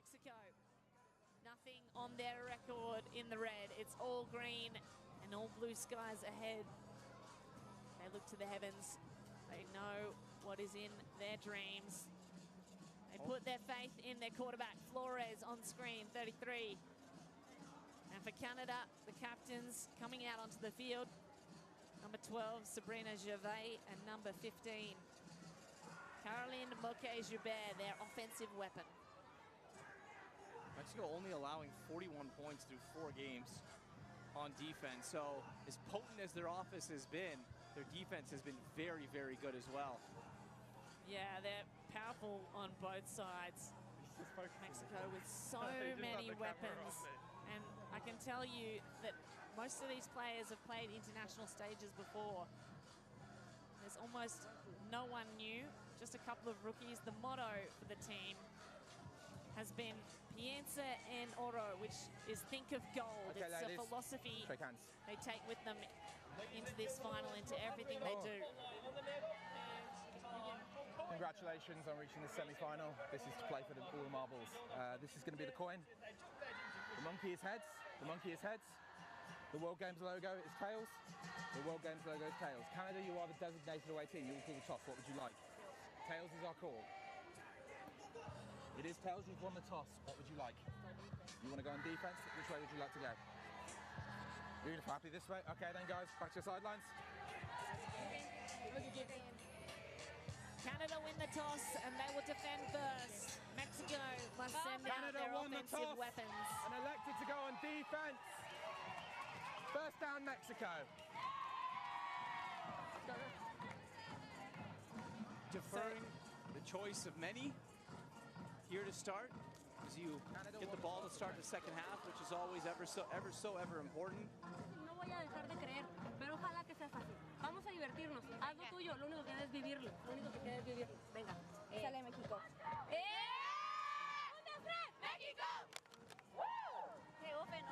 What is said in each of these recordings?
Mexico. Nothing on their record in the red. It's all green and all blue skies ahead. They look to the heavens. They know what is in their dreams. They put their faith in their quarterback, Flores, on screen, 33. And for Canada, the captains coming out onto the field, number 12, Sabrina Gervais, and number 15, Caroline Moquet-Joubert, their offensive weapon. Mexico only allowing 41 points through 4 games on defense. So as potent as their offense has been, their defense has been very, very good as well. Yeah, they're powerful on both sides. Mexico with so many weapons. And I can tell you that most of these players have played international stages before. There's almost no one new, just a couple of rookies. The motto for the team has been Piensa en Oro, which is think of gold. Okay, it's ladies, a philosophy shake hands. They take with them into this final, into everything they do. Congratulations on reaching the semi-final. This is to play for all the marbles. This is going to be the coin. The monkey is heads. The monkey is heads. The World Games logo is tails. The World Games logo is tails. Canada, you are the designated away team. You will call the toss. What would you like? Tails is our call. It is tails. You've won the toss. What would you like? You want to go on defense? Which way would you like to go? You're happy this way? Okay then, guys. Back to your sidelines. Canada win the toss and they will defend first. Mexico must send out their offensive weapons. And elected to go on defense. First down, Mexico. Deferring the choice of many here to start as you get the ball to start the second half, which is always ever so important. No voy a dejar de creer, pero ojalá que sea fácil. Vamos a divertirnos. Haz lo tuyo, lo único que queda es vivirlo. Lo único que queda es vivirlo. Venga. Sale México. México! Okay, open.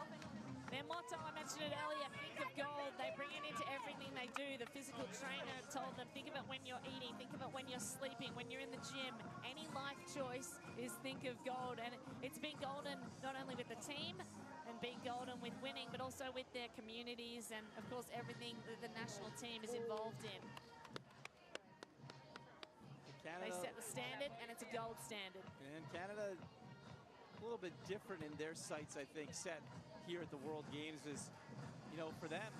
Their motto, I mentioned it earlier, think of gold. They bring it into everything they do. The physical trainer told them, think of it when you're eating, think of it when you're sleeping, when you're in the gym. Any life choice is think of gold. And it's been golden not only with the team and being golden with winning, but also with their communities and, of course, everything that the national team is involved in. Canada, they set the standard, and it's a gold standard. And Canada, a little bit different in their sights, I think, set here at the World Games is, you know, for them,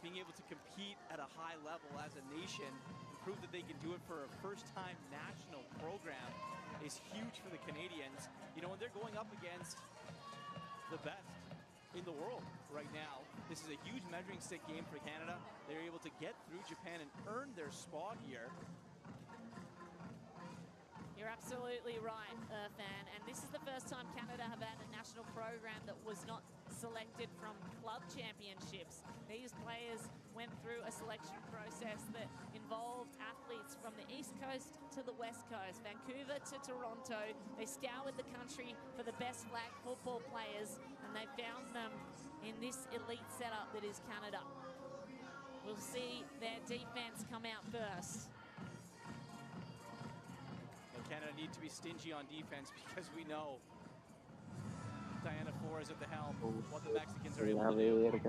being able to compete at a high level as a nation and prove that they can do it for a first-time national program is huge for the Canadians. You know, when they're going up against the best in the world right now, this is a huge measuring stick game for Canada. They're able to get through Japan and earn their spot here. You're absolutely right, Fan. And this is the first time Canada have had a national program that was not selected from club championships. These players went through a selection process that involved athletes from the East Coast to the West Coast, Vancouver to Toronto. They scoured the country for the best flag football players, and they found them in this elite setup that is Canada. We'll see their defense come out first. Canada need to be stingy on defense because we know Diana Flores at the helm, what the Mexicans are able to do. Okay,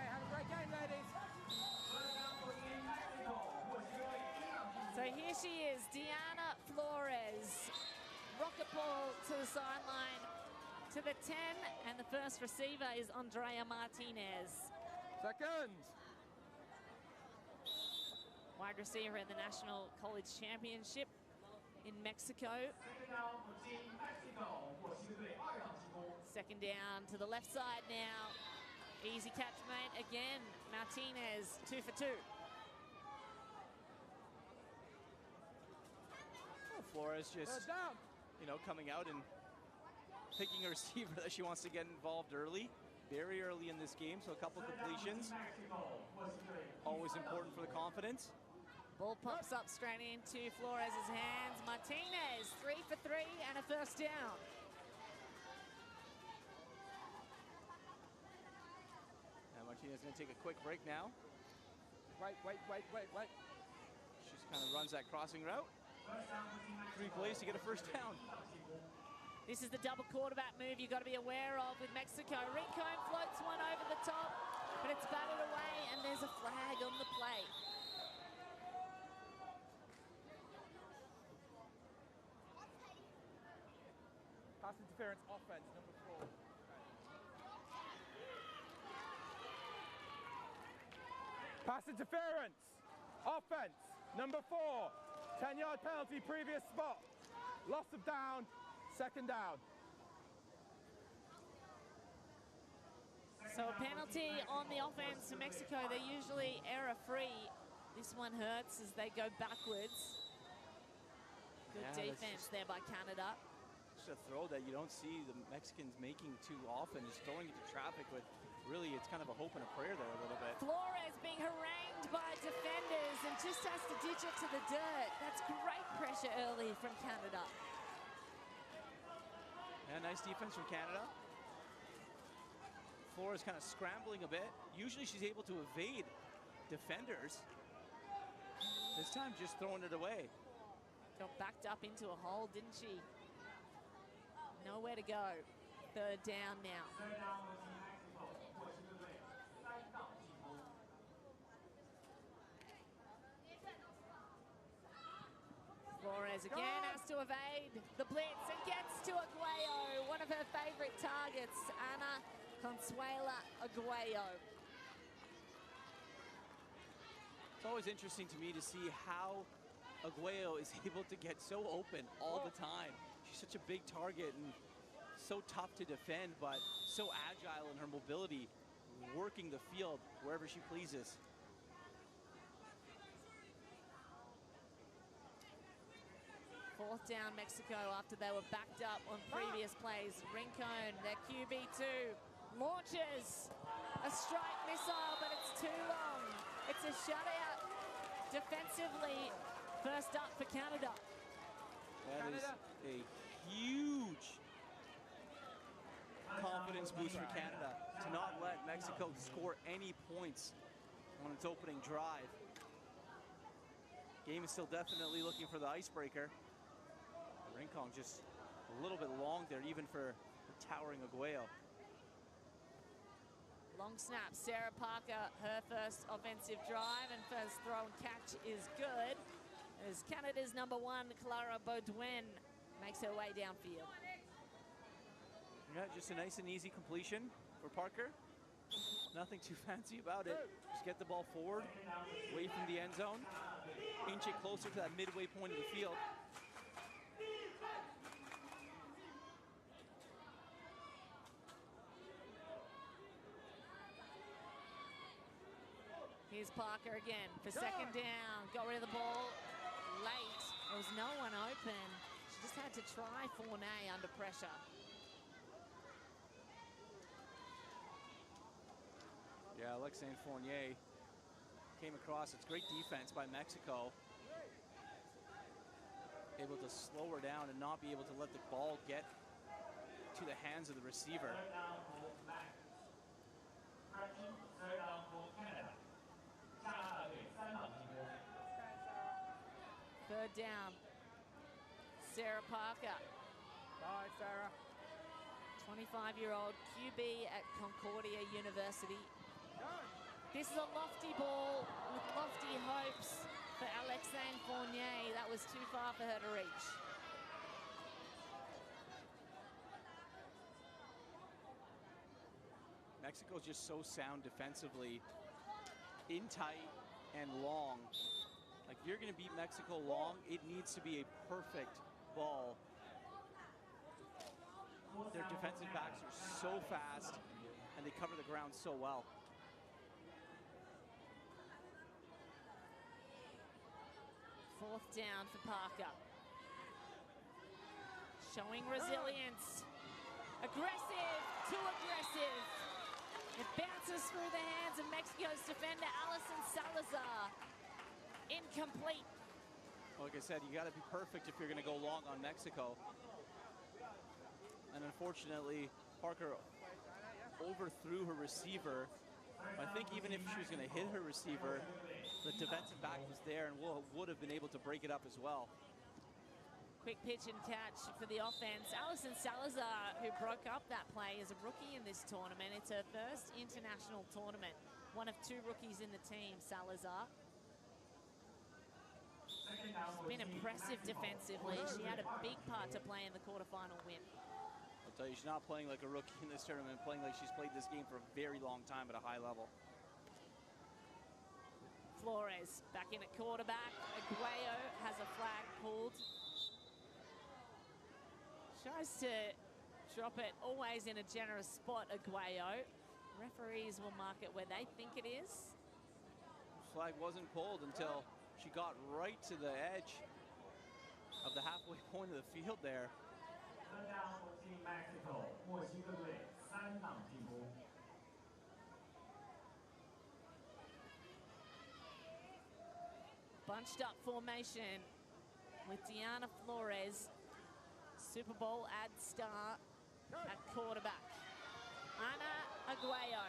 have a great game, ladies. So here she is, Diana Flores. Rocket ball to the sideline, to the 10, and the first receiver is Andrea Martinez. Second. Wide receiver at the National College Championship in Mexico. Second down to the left side now. Easy catch, mate. Again, Martinez, 2 for 2. Well, Flores just, you know, coming out and picking a receiver that she wants to get involved early. Very early in this game, so a couple completions. Always important for the confidence. Ball pops up straight into Flores' hands. Martinez, 3 for 3 and a first down. And Martinez is going to take a quick break now. Wait. She's Kind of runs that crossing route. 3 plays to get a first down. This is the double quarterback move you've got to be aware of with Mexico. Rincon floats one over the top, but it's batted away, and there's a flag on the play. Pass interference offense, number 4. Pass interference offense, number 4. 10-yard penalty, previous spot. Loss of down, second down. So a penalty on the offense for Mexico. They're usually error-free. This one hurts as they go backwards. Good defense there by Canada. Just a throw that you don't see the Mexicans making too often, is throwing into traffic, but really it's kind of a hope and a prayer there a little bit. Flores being harangued by defenders and just has to ditch it to the dirt. That's great pressure early from Canada. Yeah, nice defense from Canada. Flores kind of scrambling a bit. Usually she's able to evade defenders. This time just throwing it away. Got backed up into a hole, didn't she? Nowhere to go. Third down now. Flores again has to evade the blitz and gets to Aguayo, one of her favorite targets, Ana Consuela Aguayo. It's always interesting to me to see how Aguayo is able to get so open all the time. She's such a big target and so tough to defend, but so agile in her mobility, working the field wherever she pleases. Fourth down Mexico after they were backed up on previous plays. Rincon, their QB2, launches a strike missile, but it's too long. It's a shutout defensively. First up for Canada. That is a huge confidence boost for Canada to not let Mexico score any points on its opening drive. Game is still definitely looking for the icebreaker. Rincon just a little bit long there, even for the towering Aguayo. Long snap, Sarah Parker, her first offensive drive, and first throw and catch is good. As Canada's number 1, Clara Baudouin, makes her way downfield. Yeah, just a nice and easy completion for Parker. Nothing too fancy about it. Just get the ball forward, away from the end zone, inch it closer to that midway point of the field. Here's Parker again for second down. Got rid of the ball late. There was no one open. She just had to try Fournier under pressure. Yeah, Alexandre Fournier came across. It's great defense by Mexico. Able to slow her down and not be able to let the ball get to the hands of the receiver. Third down. Sarah Parker. Bye, Sarah. 25-year-old QB at Concordia University. This is a lofty ball with lofty hopes for Alexandre Fournier. That was too far for her to reach. Mexico's just so sound defensively, in tight and long. Like, if you're going to beat Mexico long, it needs to be a perfect ball. Their defensive backs are so fast, and they cover the ground so well. Fourth down for Parker. Showing resilience. Aggressive, too aggressive. It bounces through the hands of Mexico's defender, Alison Salazar. Incomplete. Like I said, you got to be perfect if you're going to go long on Mexico. And unfortunately, Parker overthrew her receiver I think even if she was going to hit her receiver, the defensive back was there and would have been able to break it up as well. Quick pitch and catch for the offense. Alison Salazar, who broke up that play, is a rookie in this tournament. It's her first international tournament. One of 2 rookies in the team, Salazar. She's been impressive defensively. She had a big part to play in the quarterfinal win. I'll tell you, she's not playing like a rookie in this tournament, playing like she's played this game for a very long time at a high level. Flores back in at quarterback. Aguayo has a flag pulled. Tries to drop it always in a generous spot, Aguayo. Referees will mark it where they think it is. Flag wasn't pulled until she got right to the edge of the halfway point of the field there. Bunched up formation with Diana Flores, Super Bowl ad star at quarterback. Ana Aguayo,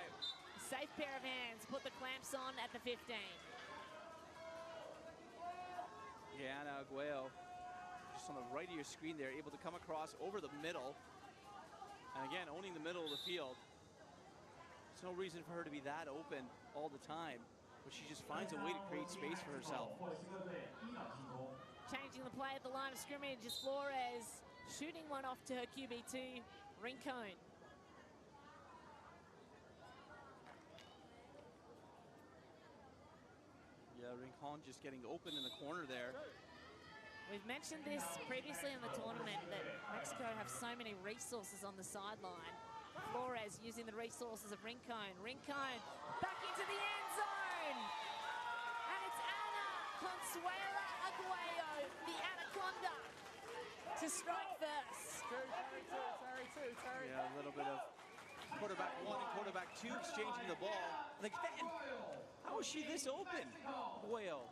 safe pair of hands, put the clamps on at the 15. Yeah, Ana Aguayo, just on the right of your screen there, able to come across over the middle. And again, owning the middle of the field. There's no reason for her to be that open all the time, but she just finds a way to create space for herself. Changing the play at the line of scrimmage is Flores, shooting one off to her QB2, Rincon. Yeah, Rincon just getting open in the corner there. We've mentioned this previously in the tournament that Mexico have so many resources on the sideline. Flores using the resources of Rincon. Rincon back into the end zone. And it's Ana Consuela Aguayo, the Anaconda, to strike first. Yeah, a little bit of quarterback 1 and quarterback 2 exchanging the ball. And again, how is she this open? Aguayo.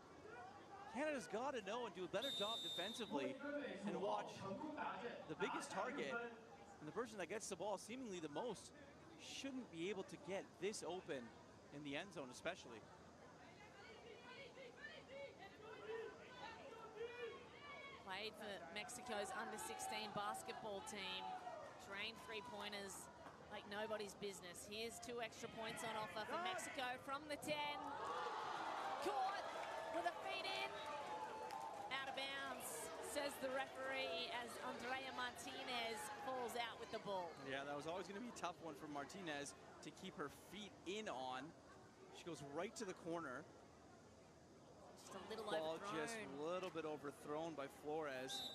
Canada's got to know and do a better job defensively and watch the biggest target and the person that gets the ball seemingly the most shouldn't be able to get this open in the end zone especially. Played for Mexico's under-16 basketball team. Drained 3-pointers like nobody's business. Here's 2 extra points on offer for Mexico from the 10. Caught with a feet in. Out of bounds, says the referee, as Andrea Martinez falls out with the ball. Yeah, that was always going to be a tough one for Martinez to keep her feet in on. She goes right to the corner. Just a little Ball overthrown. just a little bit overthrown by Flores.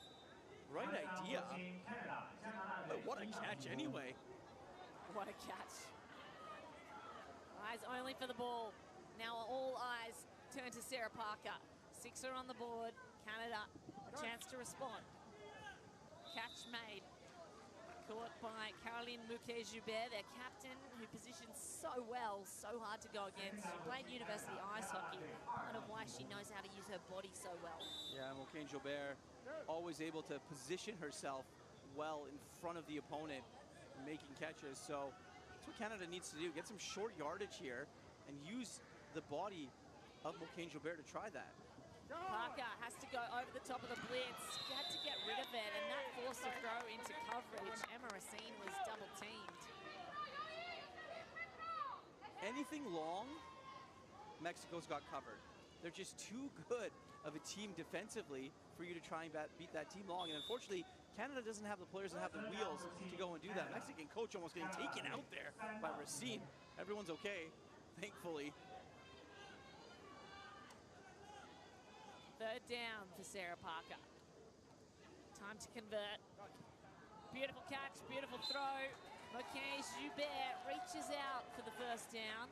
Right idea. But what a catch anyway. What a catch. Eyes only for the ball. Now all eyes turn to Sarah Parker. 6 on the board. Canada, a chance to respond. Catch made. Caught by Caroline Mouquet-Joubert, their captain, who positions so well, so hard to go against. She played university ice hockey, part of why she knows how to use her body so well. Yeah, Mouquet-Joubert always able to position herself well in front of the opponent, making catches. So that's what Canada needs to do. Get some short yardage here and use the body of Mouquet-Joubert to try that. Parker has to go over the top of the blitz. She had to get rid of it, and that forced a throw into coverage. Emma Racine was double teamed. Anything long, Mexico's got covered. They're just too good of a team defensively for you to try and beat that team long. And unfortunately, Canada doesn't have the players and have the wheels to go and do that. Mexican coach almost getting taken out there by Racine. Everyone's okay, thankfully. 3rd down for Sarah Parker. Time to convert. Beautiful catch, beautiful throw. Mouquet-Joubert reaches out for the 1st down.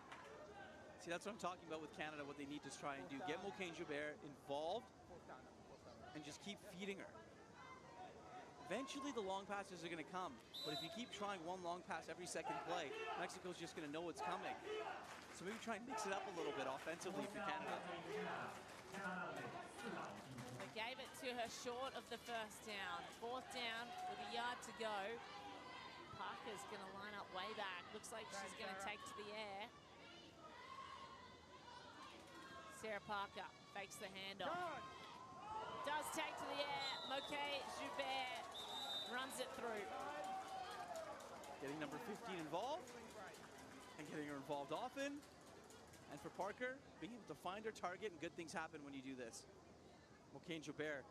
See, that's what I'm talking about with Canada, what they need to try and do. Get Mouquet-Joubert involved and just keep feeding her. Eventually the long passes are going to come, but if you keep trying one long pass every second play, Mexico's just going to know it's coming. So maybe try and mix it up a little bit offensively for Canada. They gave it to her short of the 1st down. 4th down with a yard to go. Parker's going to line up way back. Looks like she's going to take to the air. Sarah Parker fakes the handoff. Does take to the air. Moquet Joubert runs it through. Getting number 15 involved and getting her involved often. And for Parker, being able to find her target, and good things happen when you do this. Moquet Joubert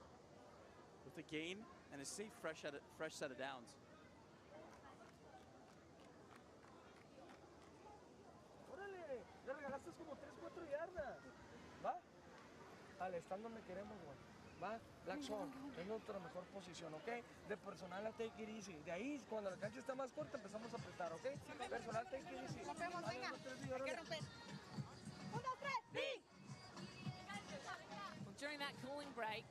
with a gain and a safe fresh set of downs. Órale, le regalaste como 3-4 yardas. ¿Va? Ale, están donde queremos, güey. Va, Black Swan, es nuestra mejor posición, ¿ok? De personal a take it easy. De ahí, cuando la cancha está más corta, empezamos a apretar, ¿ok? Personal take it easy. Rompemos, venga. Hay que romper. 1, 2, 3, ¡sí! Well, during that cooling break,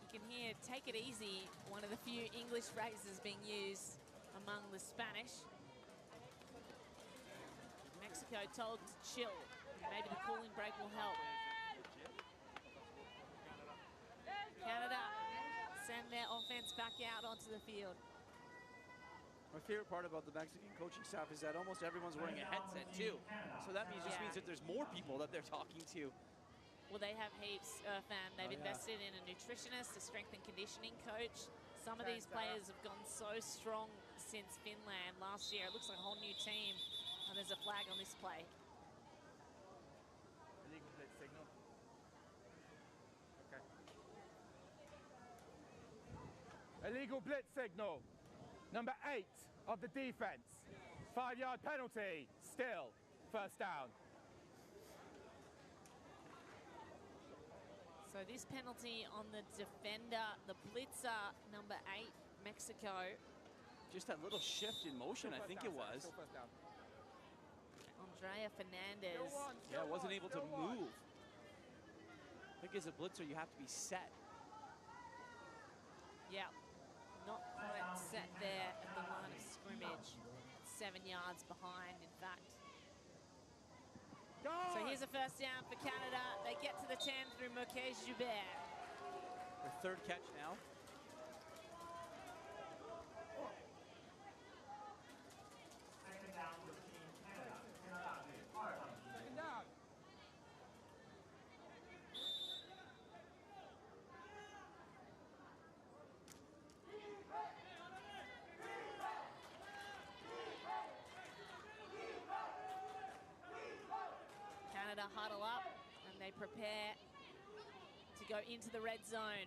you can hear "take it easy," one of the few English phrases being used among the Spanish. Mexico told to chill. Maybe the cooling break will help. Canada send their offense back out onto the field. My favorite part about the Mexican coaching staff is that almost everyone's wearing a headset too. So that means just means that there's more people that they're talking to. Well, they have heaps, Irfan. They've invested in a nutritionist, a strength and conditioning coach. Some of these players have gone so strong since Finland last year. It looks like a whole new team. And there's a flag on this play. Illegal blitz signal. Okay. Illegal blitz signal. Number 8 of the defense. 5-yard penalty. Still, first down. So this penalty on the defender, the blitzer, number 8, Mexico. Just that little shift in motion, I think it was. Still first down. Andrea Fernandez. Yeah, wasn't able to move. I think as a blitzer, you have to be set. Yeah, not quite set there at the line of scrimmage. 7 yards behind, in fact. So here's a first down for Canada. They get to the 10 through Moquet Joubert. Their third catch now. Canada huddle up and they prepare to go into the red zone.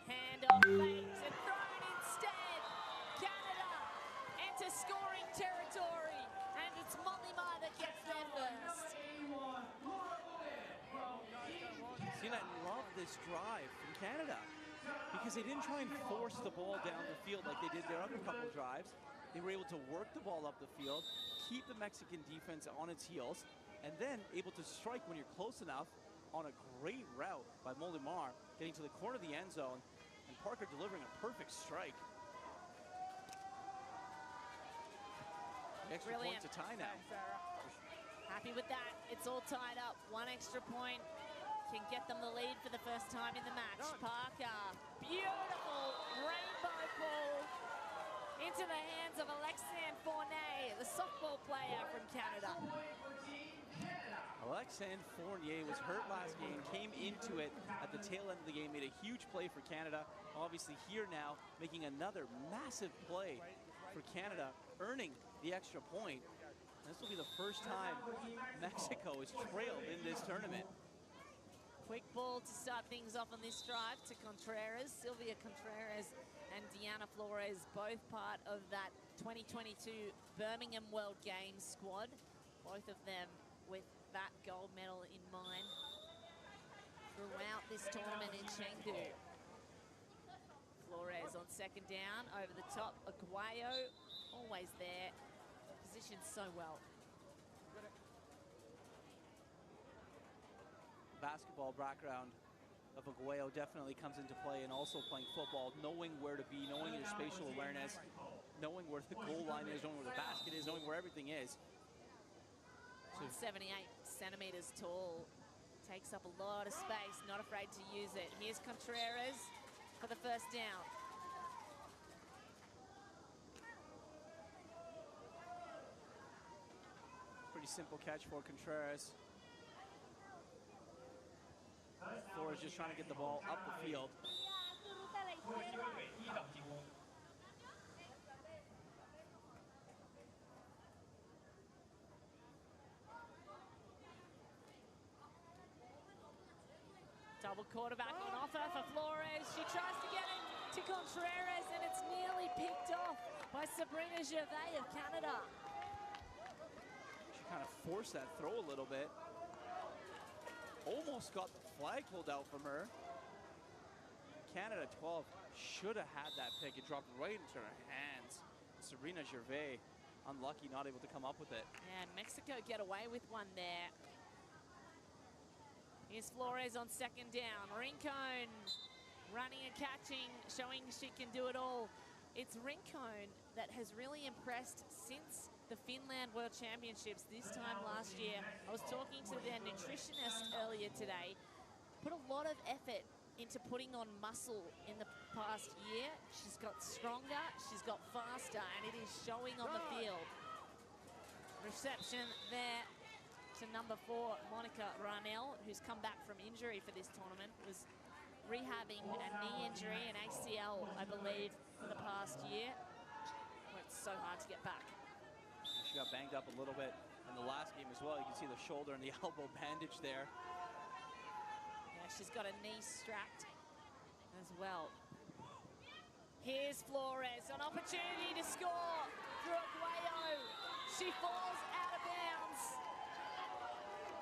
Handoff fakes and thrown instead. Canada enter scoring territory, and it's Molimar that gets there first. See, I love this drive from Canada because they didn't try and force the ball down the field like they did their other couple drives. They were able to work the ball up the field, keep the Mexican defense on its heels, and then able to strike when you're close enough on a great route by Molimar, getting to the corner of the end zone, and Parker delivering a perfect strike. The extra point to tie now. Happy with that. It's all tied up. One extra point can get them the lead for the first time in the match. Parker, beautiful rainbow ball into the hands of Alexandre Fournier, the softball player from Canada. Alexandre Fournier was hurt last game, came into it at the tail end of the game, made a huge play for Canada. Obviously here now, making another massive play for Canada, earning the extra point. And this will be the first time Mexico is trailed in this tournament. Quick ball to start things off on this drive to Contreras. Sylvia Contreras and Diana Flores, both part of that 2022 Birmingham World Games squad. Both of them with that gold medal in mind throughout this tournament in Chengdu. Flores on second down, over the top. Aguayo, always there, positioned so well. Basketball background of Aguayo definitely comes into play, and also playing football, knowing where to be, knowing your spatial awareness, knowing where the goal line is, knowing where the basket is, knowing where everything is. 178 centimeters tall, takes up a lot of space, not afraid to use it. Here's Contreras for the first down. Pretty simple catch for Contreras. Flores just trying to get the ball up the field. Double quarterback on offer for Flores. She tries to get it to Contreras, and it's nearly picked off by Sabrina Gervais of Canada. She kind of forced that throw a little bit. Almost got the flag pulled out from her. Canada 12 should have had that pick. It dropped right into her hands. Sabrina Gervais, unlucky, not able to come up with it. Yeah, Mexico get away with one there. Here's Flores on second down. Rincon running and catching, showing she can do it all. It's Rincon that has really impressed since the Finland World Championships this time last year. I was talking to their nutritionist earlier today. Put a lot of effort into putting on muscle in the past year. She's got stronger, she's got faster, and it is showing on the field. Reception there to number 4, Monica Ranel, who's come back from injury for this tournament, was rehabbing a knee injury, an ACL, I believe, for the past year. Worked so hard to get back. She got banged up a little bit in the last game as well. You can see the shoulder and the elbow bandage there. Yeah, she's got a knee strapped as well. Here's Flores, an opportunity to score through Aguayo. She falls out of bounds.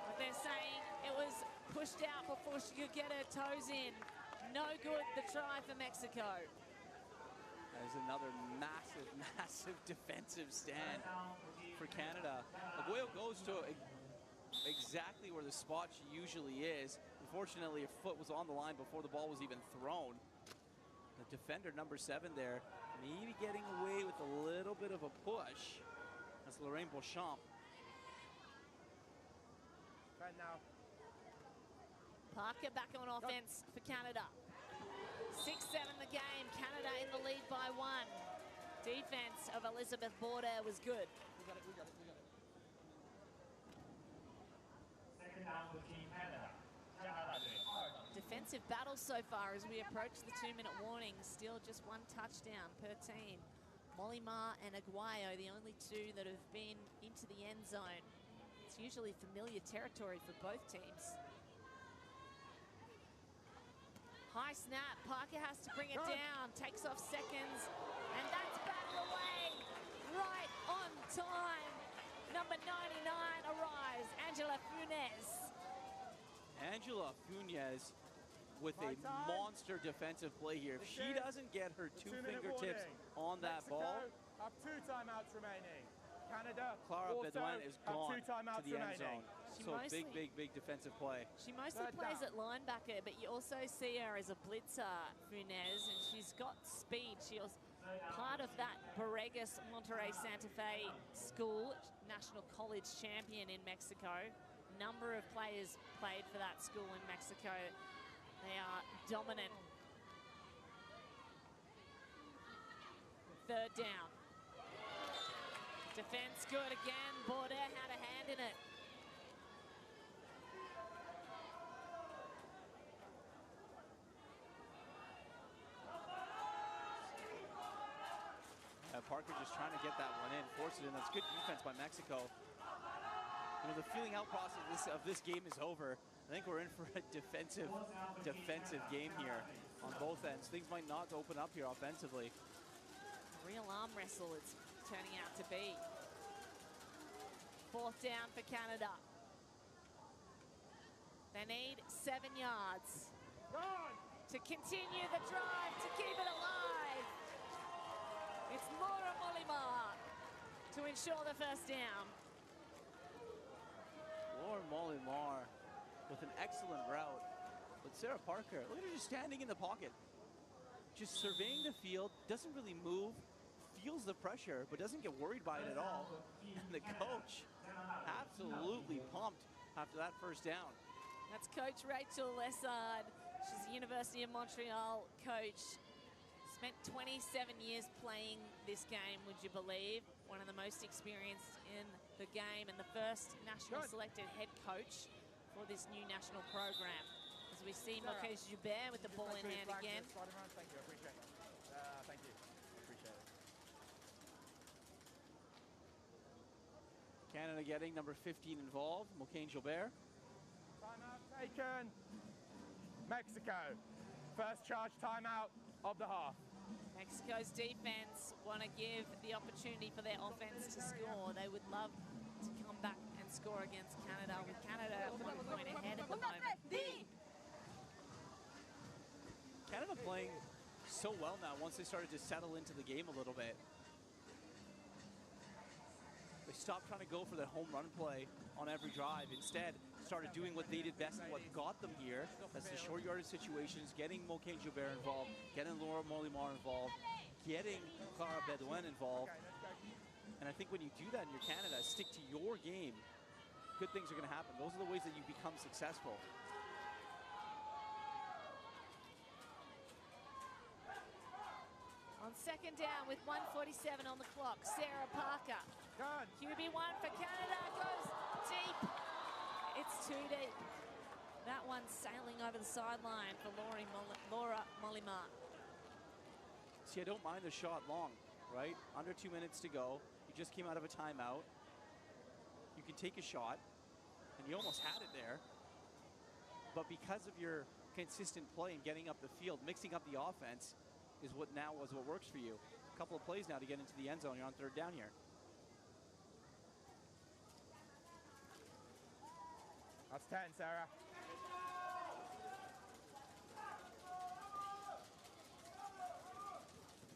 But they're saying it was pushed out before she could get her toes in. No good, the try for Mexico. There's another massive, massive defensive stand for Canada. Aguayo goes to exactly where the spot she usually is. Unfortunately, her foot was on the line before the ball was even thrown. The defender, number 7 there, maybe getting away with a little bit of a push. That's Lorraine Beauchamp. Right now. Parker back on offense for Canada. 6-7 the game. Canada in the lead by 1. Defense of Elizabeth Border was good. We got it. Second down for Team Canada. Defensive battle so far as we approach the 2-minute warning. Still just 1 touchdown per team. Molly Ma and Aguayo, the only 2 that have been into the end zone. It's usually familiar territory for both teams. High snap, Parker has to bring it down, takes off seconds, and that's batted away right on time. Number 99 arrives, Angela Funes. Angela Funes with a monster defensive play here. If she doesn't get her 2 fingertips on that ball, have 2 timeouts remaining. Canada, Clara Bedouin is gone to the end zone. So big defensive play. She mostly plays at linebacker, but you also see her as a blitzer, Funes, and she's got speed. She was part of that Borregas Monterrey Santa Fe school, national college champion in Mexico. Number of players played for that school in Mexico. They are dominant. 3rd down. Defense good again. Border had a hand in it. Parker just trying to get that one in, force it in. That's good defense by Mexico. You know, the feeling out process of this game is over. I think we're in for a defensive game here on both ends. Things might not open up here offensively. Real arm wrestle it's turning out to be. 4th down for Canada. They need 7 yards to continue the drive, to keep it alive. It's Laura Molima to ensure the 1st down. Laura Molimar with an excellent route. But Sarah Parker, look at her just standing in the pocket. Just surveying the field, doesn't really move, feels the pressure, but doesn't get worried by it at all. And the coach, absolutely pumped after that 1st down. That's Coach Rachel Lessard. She's the University of Montreal coach. Spent 27 years playing this game, would you believe? One of the most experienced in the game and the first national selected head coach for this new national program. As we see Marquez Joubert with the ball in hand again. Thank you, I appreciate it. Thank you, appreciate it. Canada getting number 15 involved, Mocaine Gilbert. Timeout taken. Mexico, first charge timeout of the half. Mexico's defense want to give the opportunity for their offense to score. They would love to come back and score against Canada, with Canada 1 point ahead at the moment. Canada playing so well now once they started to settle into the game a little bit. They stopped trying to go for the home run play on every drive. Instead, started doing what they did best and what got them here. That's the short yardage situations, getting Mocaine Joubert involved, getting Laura Molimar involved, getting Clara Bedouin involved. And I think when you do that in your Canada, stick to your game, good things are going to happen. Those are the ways that you become successful. On second down with 1:47 on the clock, Sarah Parker. QB1 for Canada goes deep. It's too deep. That one's sailing over the sideline for Laura Molimar. See, I don't mind the shot long, right? Under 2 minutes to go. You just came out of a timeout. You can take a shot, and you almost had it there. But because of your consistent play and getting up the field, mixing up the offense is what works for you. A couple of plays now to get into the end zone. You're on third down here. That's 10, Sarah.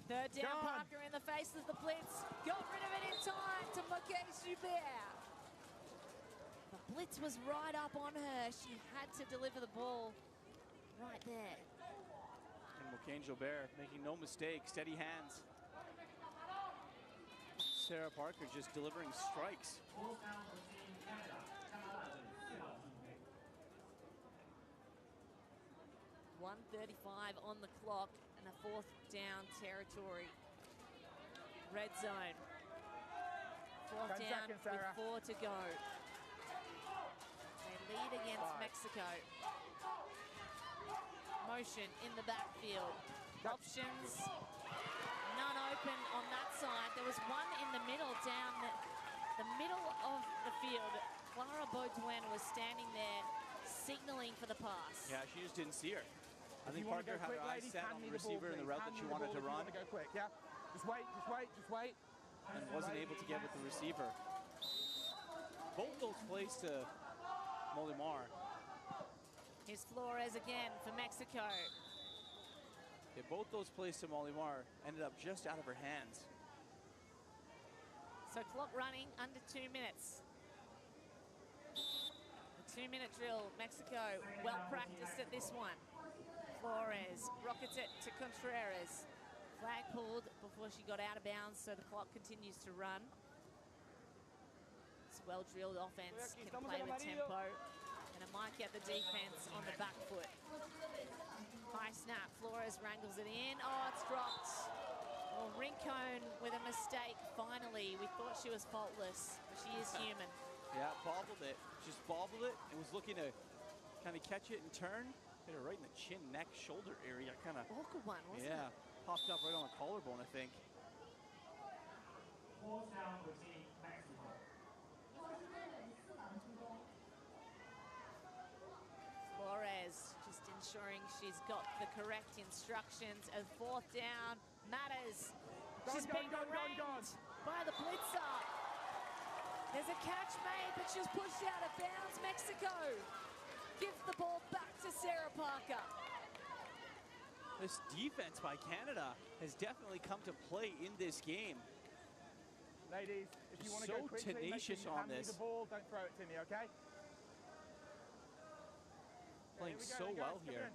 Third down, Parker in the face of the blitz. Got rid of it in time to Marquez Joubert. The blitz was right up on her. She had to deliver the ball right there. And Mocaine Joubert making no mistake, steady hands. Sarah Parker just delivering strikes. 1:35 on the clock and a fourth down territory. Red zone. Fourth down with 4 to go. They lead against Mexico. Motion in the backfield. Options. None open on that side. There was one in the middle, down the middle of the field. Clara Bedouin was standing there signaling for the pass. Yeah, she just didn't see her. I think Parker had her eyes set on the receiver and the route that she wanted to run. Go quick, yeah. Just wait. And wasn't able to get with the receiver. Both those plays to Molimar. Here's Flores again for Mexico. Yeah, both those plays to Molimar ended up just out of her hands. So clock running under 2 minutes. The 2-minute drill, Mexico well practiced at this one. Flores rockets it to Contreras. Flag pulled before she got out of bounds, so the clock continues to run. It's well-drilled offense, can play with tempo, and it might get the defense on the back foot. High snap, Flores wrangles it in. Oh, it's dropped. Well, Rincon with a mistake, finally. We thought she was faultless, but she is human. Yeah, bobbled it. Just bobbled it and was looking to kind of catch it and turn. Hit her right in the chin, neck, shoulder area. Kind of awkward one, wasn't it? Yeah, popped up right on the collarbone, I think. Fourth down for Team Mexico. Flores just ensuring she's got the correct instructions as fourth down matters. She's being ranked by the blitzer. There's a catch made, but she's pushed out of bounds. Mexico gives the ball back to Sarah Parker. This defense by Canada has definitely come to play in this game. Ladies, if you want to So go quickly, make sure tenacious you on hand me this. the ball. Don't throw it to me, okay? Playing so well here.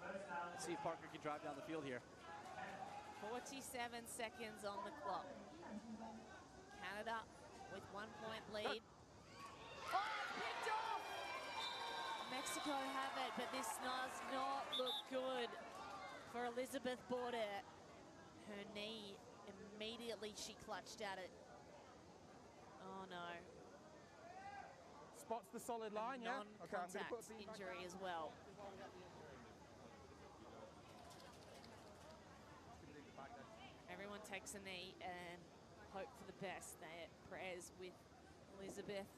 Let's see if Parker can drive down the field here. 47 seconds on the clock. Canada with 1 point lead. Oh, picked off! Mexico have it, but this does not look good for Elizabeth Border. Her knee, immediately she clutched at it. Oh no. spots the solid line, yeah? Okay, I'm going to put Non-contact a bean back injury down. as well. Everyone takes a knee and hope for the best. Their prayers with Elizabeth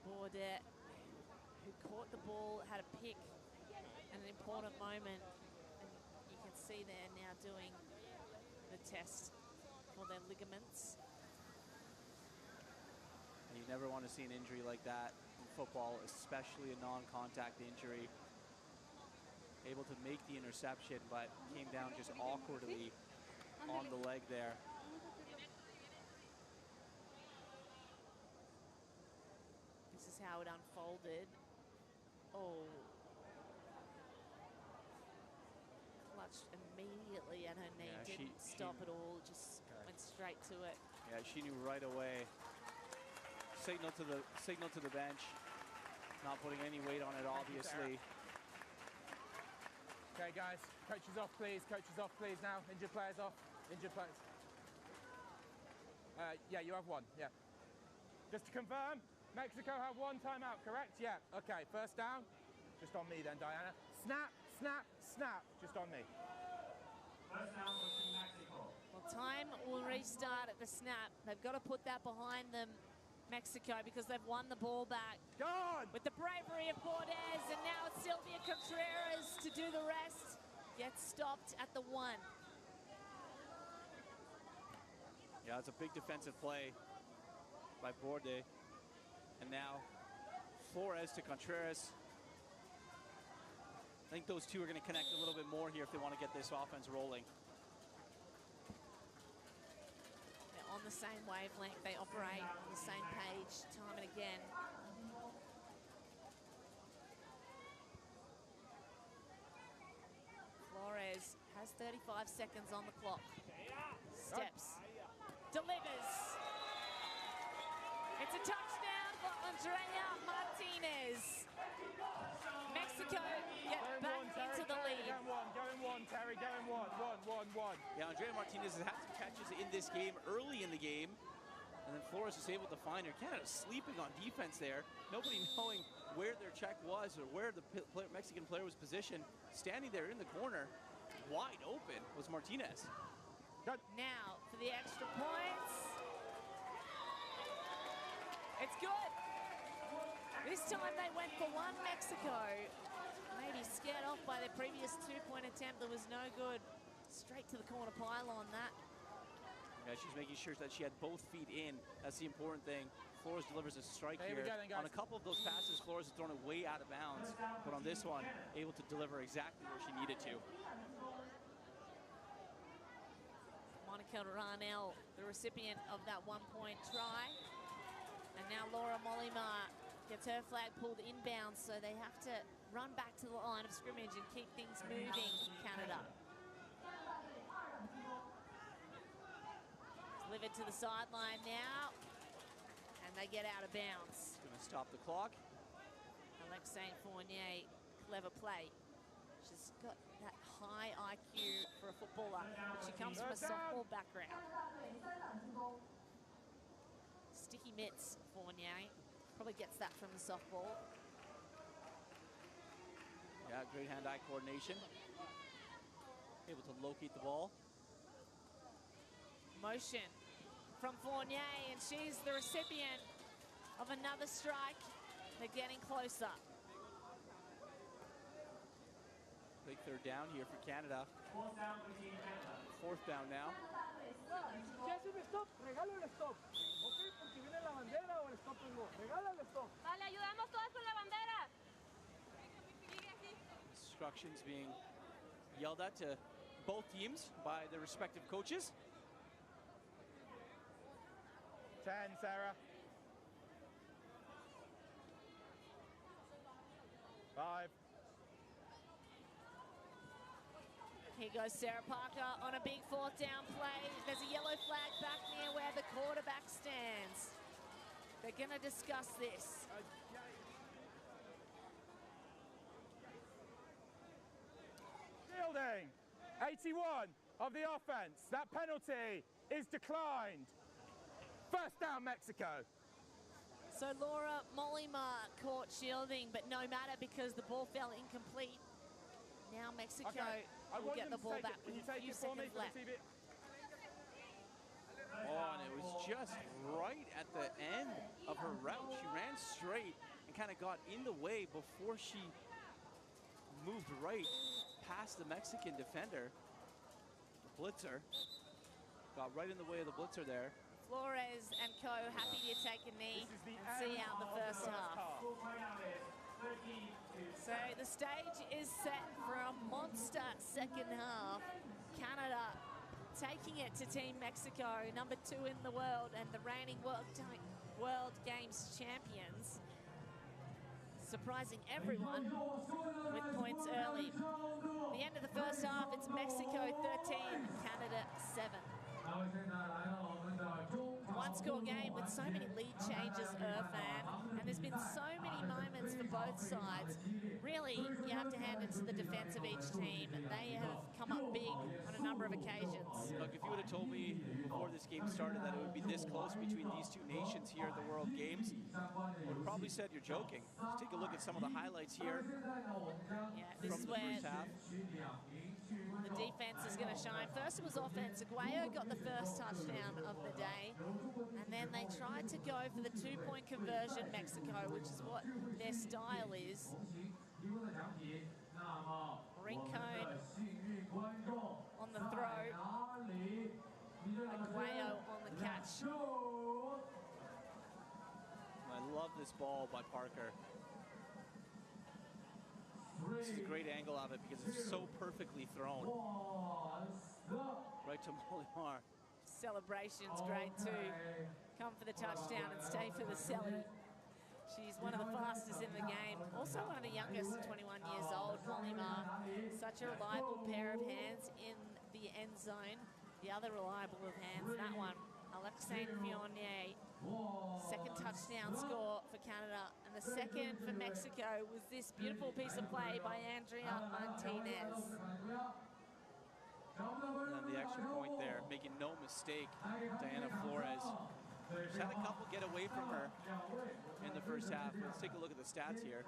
Bordet, who caught the ball, had a pick at an important moment. And you can see they're now doing the test for their ligaments. And you never want to see an injury like that in football, especially a non-contact injury. Able to make the interception, but came down just awkwardly on the leg there. This is how it unfolded. Oh. Clutched immediately at her knee, Yeah, didn't stop at all, just went straight to it. Yeah, she knew right away. Signal to the bench. Not putting any weight on it, obviously. Okay, guys, coaches off, please. Coaches off, please, now. Injured players off. Injured players. Yeah, you have one, yeah. Just to confirm, Mexico have one timeout, correct? Yeah, okay, first down. Just on me then, Diana. Snap, snap, snap. Just on me. First down for Team Mexico. Well, time will restart at the snap. They've got to put that behind them, Mexico, because they've won the ball back. Gone! With the bravery of Bordes, and now it's Sylvia Contreras to do the rest. Gets stopped at the 1. Yeah, it's a big defensive play by Bordet. And now Flores to Contreras. I think those two are going to connect a little bit more here if they want to get this offense rolling. They're on the same wavelength. They operate on the same page time and again. Flores has 35 seconds on the clock. Steps. Delivers. It's a touchdown for Andrea Martinez. Mexico get back into the lead. Going one, Terry, going one. Yeah, Andrea Martinez has had some catches in this game, early in the game. And then Flores is able to find her. Canada sleeping on defense there. Nobody knowing where their check was or where the Mexican player was positioned. Standing there in the corner, wide open, was Martinez. Now for the extra points. It's good. This time they went for 1, Mexico. Maybe scared off by their previous 2-point attempt that was no good. Straight to the corner pylon, that. Yeah, she's making sure that she had both feet in. That's the important thing. Flores delivers a strike Here here. we go then, guys. On a couple of those passes, Flores has thrown it way out of bounds. But on this one, able to deliver exactly where she needed to. Monica Ranel, the recipient of that 1-point try. And now Laura Molimar gets her flag pulled inbounds, so they have to run back to the line of scrimmage and keep things moving, Canada. Delivered to the sideline now, and they get out of bounds. Gonna stop the clock. Alexei Fournier, clever play. She's got that high IQ for a footballer, but she comes from a softball background. Sticky mitts, Fournier. Probably gets that from the softball. Yeah, great hand-eye coordination. Able to locate the ball. Motion from Fournier, and she's the recipient of another strike. They're getting closer. Big third down here for Canada. Fourth down for Team Canada. Fourth down now. Si hace un stop, regalo el stop. Ok, porque viene la bandera o el stop es no. Regala el stop. Vale, ayudamos todas con la bandera. Instructions being yelled at to both teams by their respective coaches. 10, Sarah. 5. Here goes Sarah Parker on a big 4th down play. There's a yellow flag back near where the quarterback stands. They're going to discuss this. Fielding. 81 of the offense. That penalty is declined. First down, Mexico. So Laura Mollema caught shielding, but no matter because the ball fell incomplete. Now Mexico will get the ball back with a few seconds left. Oh, and it was just right at the end of her route. She ran straight and kind of got in the way before she moved right past the Mexican defender. The blitzer got right in the way of the blitzer there. Flores and co happy to take a knee and see out the first half. So the stage is set for a monster second half. Canada taking it to Team Mexico, number 2 in the world and the reigning World Games champions. Surprising everyone with points early. At the end of the first half, it's Mexico 13, Canada 7. One-score game with so many lead changes, Irfan, and there's been so many moments for both sides. Really, you have to hand it to the defense of each team. They have come up big on a number of occasions. Look, if you would have told me before this game started that it would be this close between these two nations here at the World Games, I would have probably said you're joking. Let's take a look at some of the highlights here This is from the where first half. the defense is going to shine. First it was offense. Aguayo got the first touchdown of the day. And then they tried to go for the 2-point conversion, Mexico, which is what their style is. Rincon on the throw. Aguayo on the catch. I love this ball by Parker. This is a great angle of it because it's so perfectly thrown. Right to Molimar. Celebration's great too. Come for the touchdown and stay for the celly. She's one of the fastest in the game. Also one of the youngest, 21 years old, Molimar. Such a reliable pair of hands in the end zone. The other reliable of hands, that one, Alexandre Fournier. Second touchdown score for Canada. And the second for Mexico was this beautiful piece of play by Andrea Martinez. And the extra point there, making no mistake, Diana Flores. She's had a couple get away from her in the first half. Let's take a look at the stats here.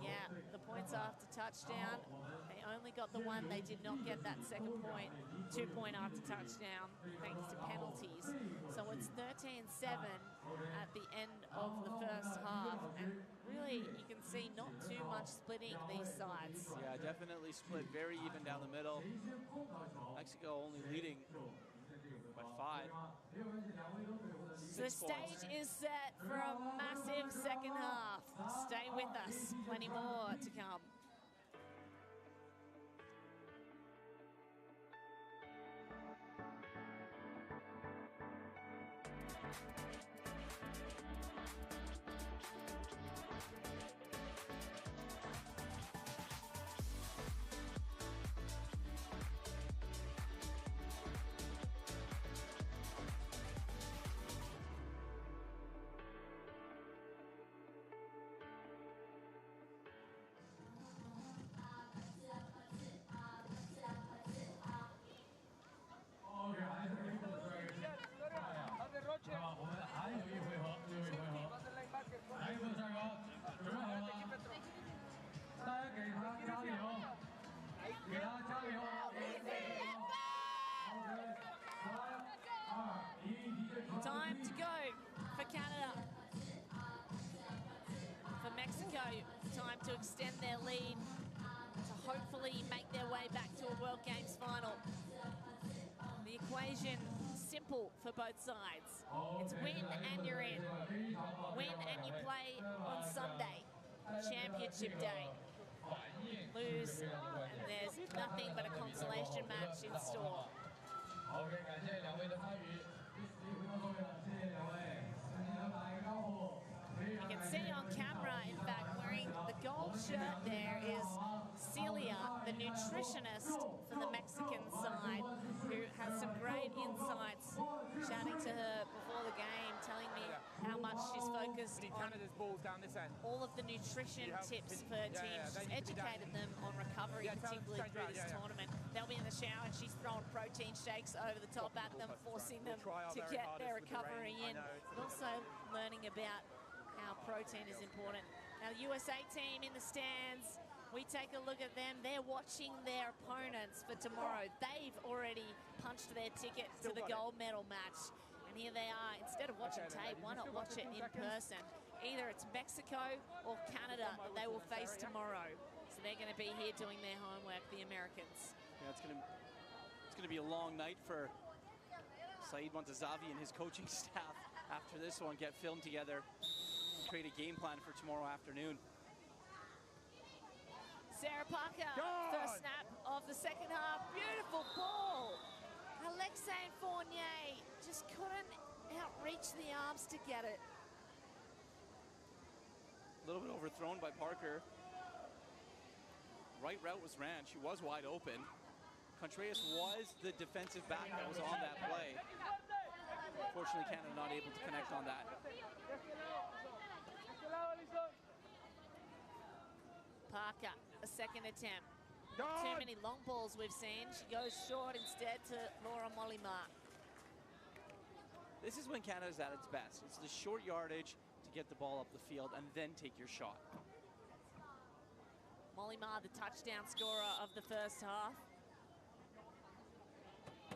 Yeah, the points after touchdown. They only got the one. They did not get that second point. 2-point after touchdown, thanks to penalties. So it's 13-7 at the end of the first half. And really, you can see not too much splitting these sides. Yeah, definitely split very even down the middle. Mexico only leading by 5. So the stage is set for a massive second half. Stay with us, plenty more to come. Time to go for Canada. For Mexico, time to extend their lead to hopefully make their way back to a World Games final. The equation simple for both sides. It's win and you're in. Win and you play on Sunday, Championship Day. Lose and there's nothing but a consolation match in store. You can see on camera, in fact, wearing the gold shirt there is Celia, the nutritionist for the Mexican side, who has some great insights, chatting to her before the game, telling me how much she's focused on Canada's balls down this end. all of the nutrition tips for teams. She's educated them on recovery, particularly through this tournament. They'll be in the shower and she's throwing protein shakes over the top at them, forcing them to get their recovery in. But also learning about how protein is important. Now, the USA team in the stands, we take a look at them. They're watching their opponents for tomorrow. They've already punched their ticket to the gold medal match. And here they are. Instead of watching tape, why not watch it in person? Either it's Mexico or Canada that they will face tomorrow. So they're going to be here doing their homework, the Americans. Yeah, it's gonna be a long night for Saeed Montezavi and his coaching staff after this one. Get filmed together, create a game plan for tomorrow afternoon. Sarah Parker, first snap of the second half. Beautiful ball. Alexei Fournier just couldn't outreach the arms to get it. A little bit overthrown by Parker. Right route was ran. She was wide open. Contreras was the defensive back that was on that play. Unfortunately, Canada not able to connect on that. Parker, a second attempt. Too many long balls we've seen. She goes short instead to Laura Molimar. This is when Canada's at its best. It's the short yardage to get the ball up the field and then take your shot. Molimar, the touchdown scorer of the first half.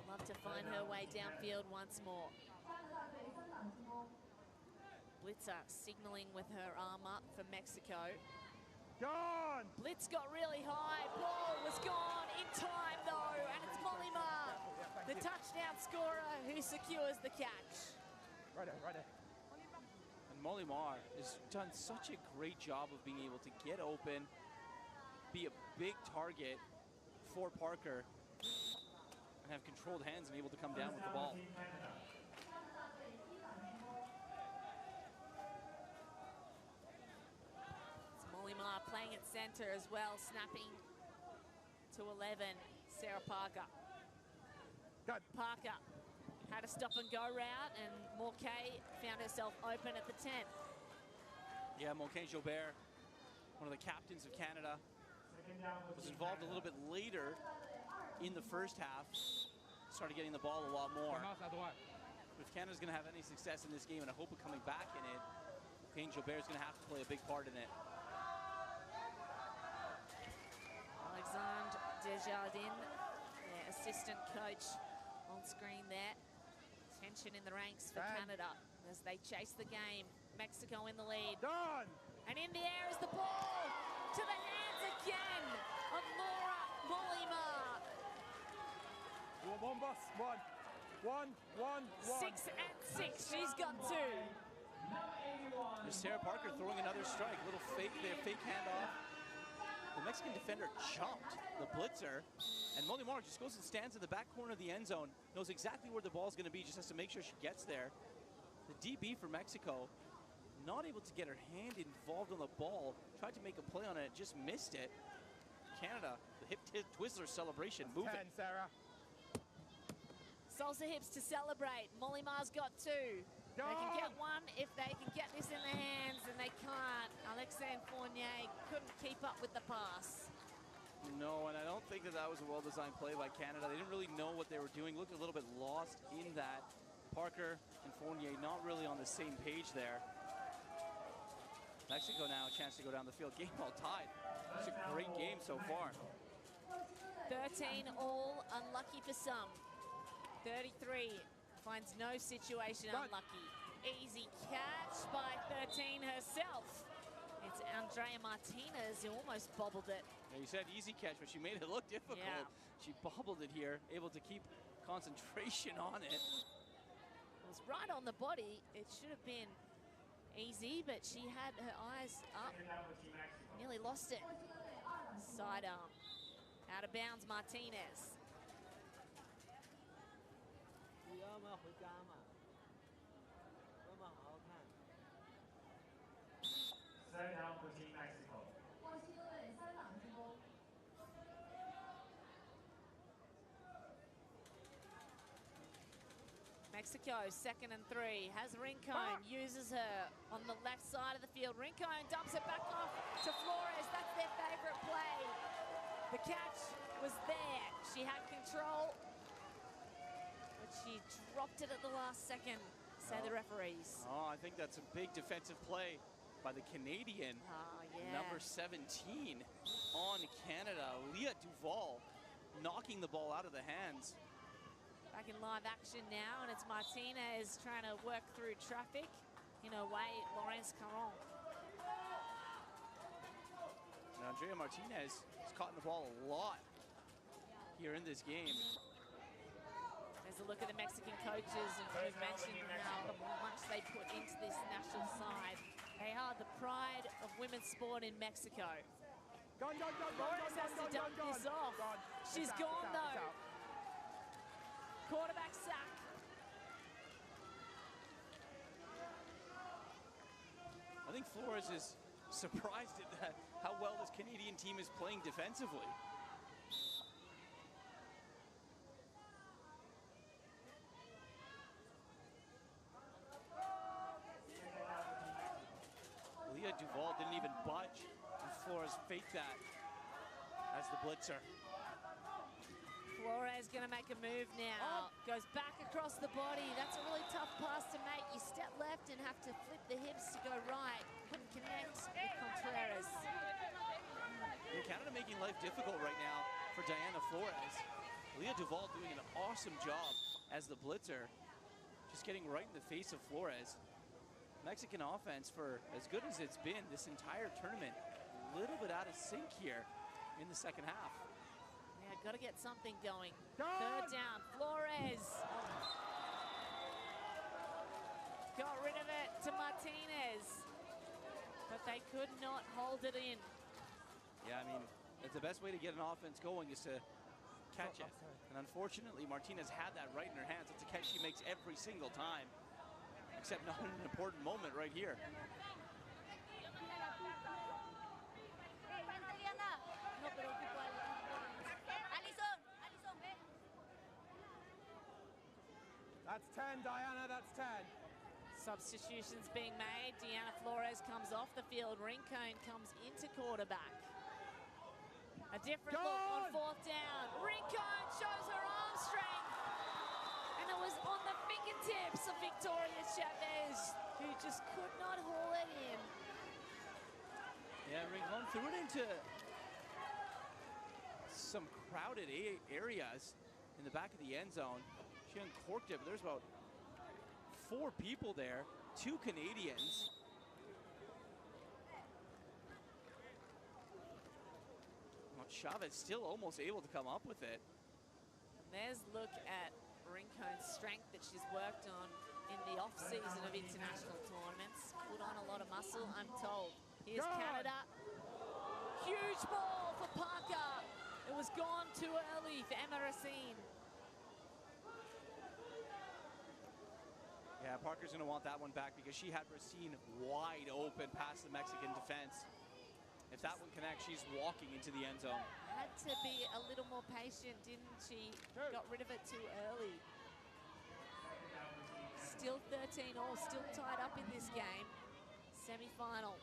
Love to find her way downfield once more. Blitzer signaling with her arm up for Mexico. Blitz got really high. Ball was gone in time though, and it's Molimar, the touchdown scorer, who secures the catch. Right there. And Molimar has done such a great job of being able to get open, be a big target for Parker, and have controlled hands and able to come down with the ball. Molimar playing at center as well, snapping to 11, Sarah Parker. Parker had a stop and go route, and Morquet found herself open at the 10. Yeah, Morquet Jobert, one of the captains of Canada, was involved a little bit later in the first half, started getting the ball a lot more. But if Canada's going to have any success in this game, and I hope of coming back in it, Morquet Jobert is going to have to play a big part in it. Alexandre Desjardins, their assistant coach, on screen there. Tension in the ranks for Canada as they chase the game. Mexico in the lead. And in the air is the ball to the hands again of Laura Molimar. One. 6 and 6. She's got 2. There's Sarah Parker throwing another strike. Little fake there, fake handoff. The Mexican defender jumped the blitzer, and Molimar just goes and stands in the back corner of the end zone, knows exactly where the ball's going to be, just has to make sure she gets there. The DB for Mexico, not able to get her hand involved on the ball, tried to make a play on it, just missed it. Canada, the hip Twizzler celebration, moving. 10, Sarah. Salsa hips to celebrate. Molimar's got 2. They can get 1 if they can get this in their hands, and they can't. Alexei Fournier couldn't keep up with the pass. No, and I don't think that was a well-designed play by Canada. They didn't really know what they were doing. Looked a little bit lost in that. Parker and Fournier not really on the same page there. Mexico now a chance to go down the field. Game all tied. It's a great game so far. 13 all, unlucky for some. 33 finds no situation unlucky. Easy catch by 13 herself. It's Andrea Martinez who almost bobbled it. Yeah, you said easy catch, but she made it look difficult. Yeah. She bobbled it here, able to keep concentration on it. It was right on the body. It should have been easy, but she had her eyes up. Nearly lost it. Sidearm. Out of bounds, Martinez. Third down for Team Mexico. Mexico, 2nd and 3, has Rincon, uses her on the left side of the field. Rincon dumps it back off to Flores. That's their favorite play. The catch was there. She had control, but she dropped it at the last second, say the referees. Oh, I think that's a big defensive play by the Canadian, yeah. number 17 on Canada. Leah Duval knocking the ball out of the hands. Back in live action now, and it's Martinez trying to work through traffic. In a way, Laurence Caron. And Andrea Martinez has caught the ball a lot here in this game. There's a look at the Mexican coaches, and we've mentioned how much they put into this national side. They are the pride of women's sport in Mexico. Flores has to dump this off. She's gone though. Quarterback sack. I think Flores is surprised at how well this Canadian team is playing defensively. Leah Duval didn't even budge, and Flores faked that as the blitzer. Flores gonna make a move now. Goes back across the body. That's a really tough pass to make. You step left and have to flip the hips to go right. Couldn't connect with Contreras. Canada making life difficult right now for Diana Flores. Leah Duval doing an awesome job as the blitzer, just getting right in the face of Flores. Mexican offense, for as good as it's been this entire tournament, a little bit out of sync here in the second half. Yeah, got to get something going. Third down, Flores. Got rid of it to Martinez, but they could not hold it in. Yeah, I mean, that's the best way to get an offense going is to catch it. And unfortunately, Martinez had that right in her hands. It's a catch she makes every single time, except not in an important moment right here. That's 10, Diana, that's 10. Substitutions being made. Deanna Flores comes off the field. Rincon comes into quarterback. A different look on fourth down. Rincon shows her arm strength. And it was on the fingertips of Victoria Chavez, who just could not haul it in. Yeah, Rincon threw it into some crowded areas in the back of the end zone. She uncorked it, but there's about 4 people there, 2 Canadians. Well, Chavez still almost able to come up with it. And there's a look at Rincon's strength that she's worked on in the off-season of international tournaments. Put on a lot of muscle, I'm told. Here's Canada. Huge ball for Parker. It was gone too early for Emma Racine. Yeah, Parker's going to want that one back because she had Racine wide open past the Mexican defense. If that one connects, she's walking into the end zone. Had to be a little more patient, didn't she? Got rid of it too early. Still 13 all, still tied up in this game. Semi-final.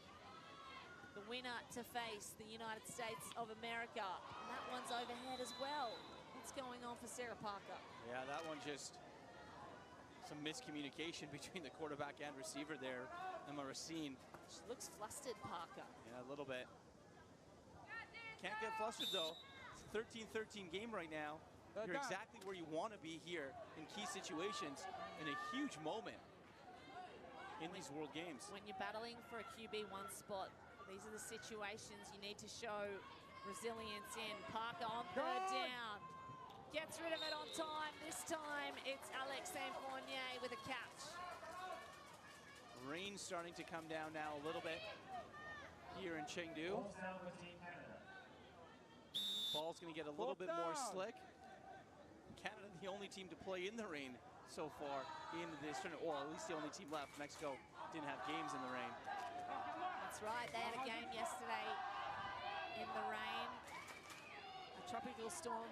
The winner to face the United States of America. And that one's overhead as well. What's going on for Sarah Parker? Yeah, that one just some miscommunication between the quarterback and receiver there, Emma Racine. She looks flustered, Parker. Yeah, a little bit. Can't get flustered though. It's a 13-13 game right now. You're exactly where you want to be here in key situations in a huge moment in these World Games. When you're battling for a QB1 spot, these are the situations you need to show resilience in. Parker on third down. Gets rid of it on time. This time it's Alex Saint-Fournier with a catch. Rain starting to come down now a little bit here in Chengdu. Ball's going to get a little bit more slick. Canada, the only team to play in the rain so far in this tournament, or at least the only team left. Mexico didn't have games in the rain. That's right, they had a game yesterday in the rain. A tropical storm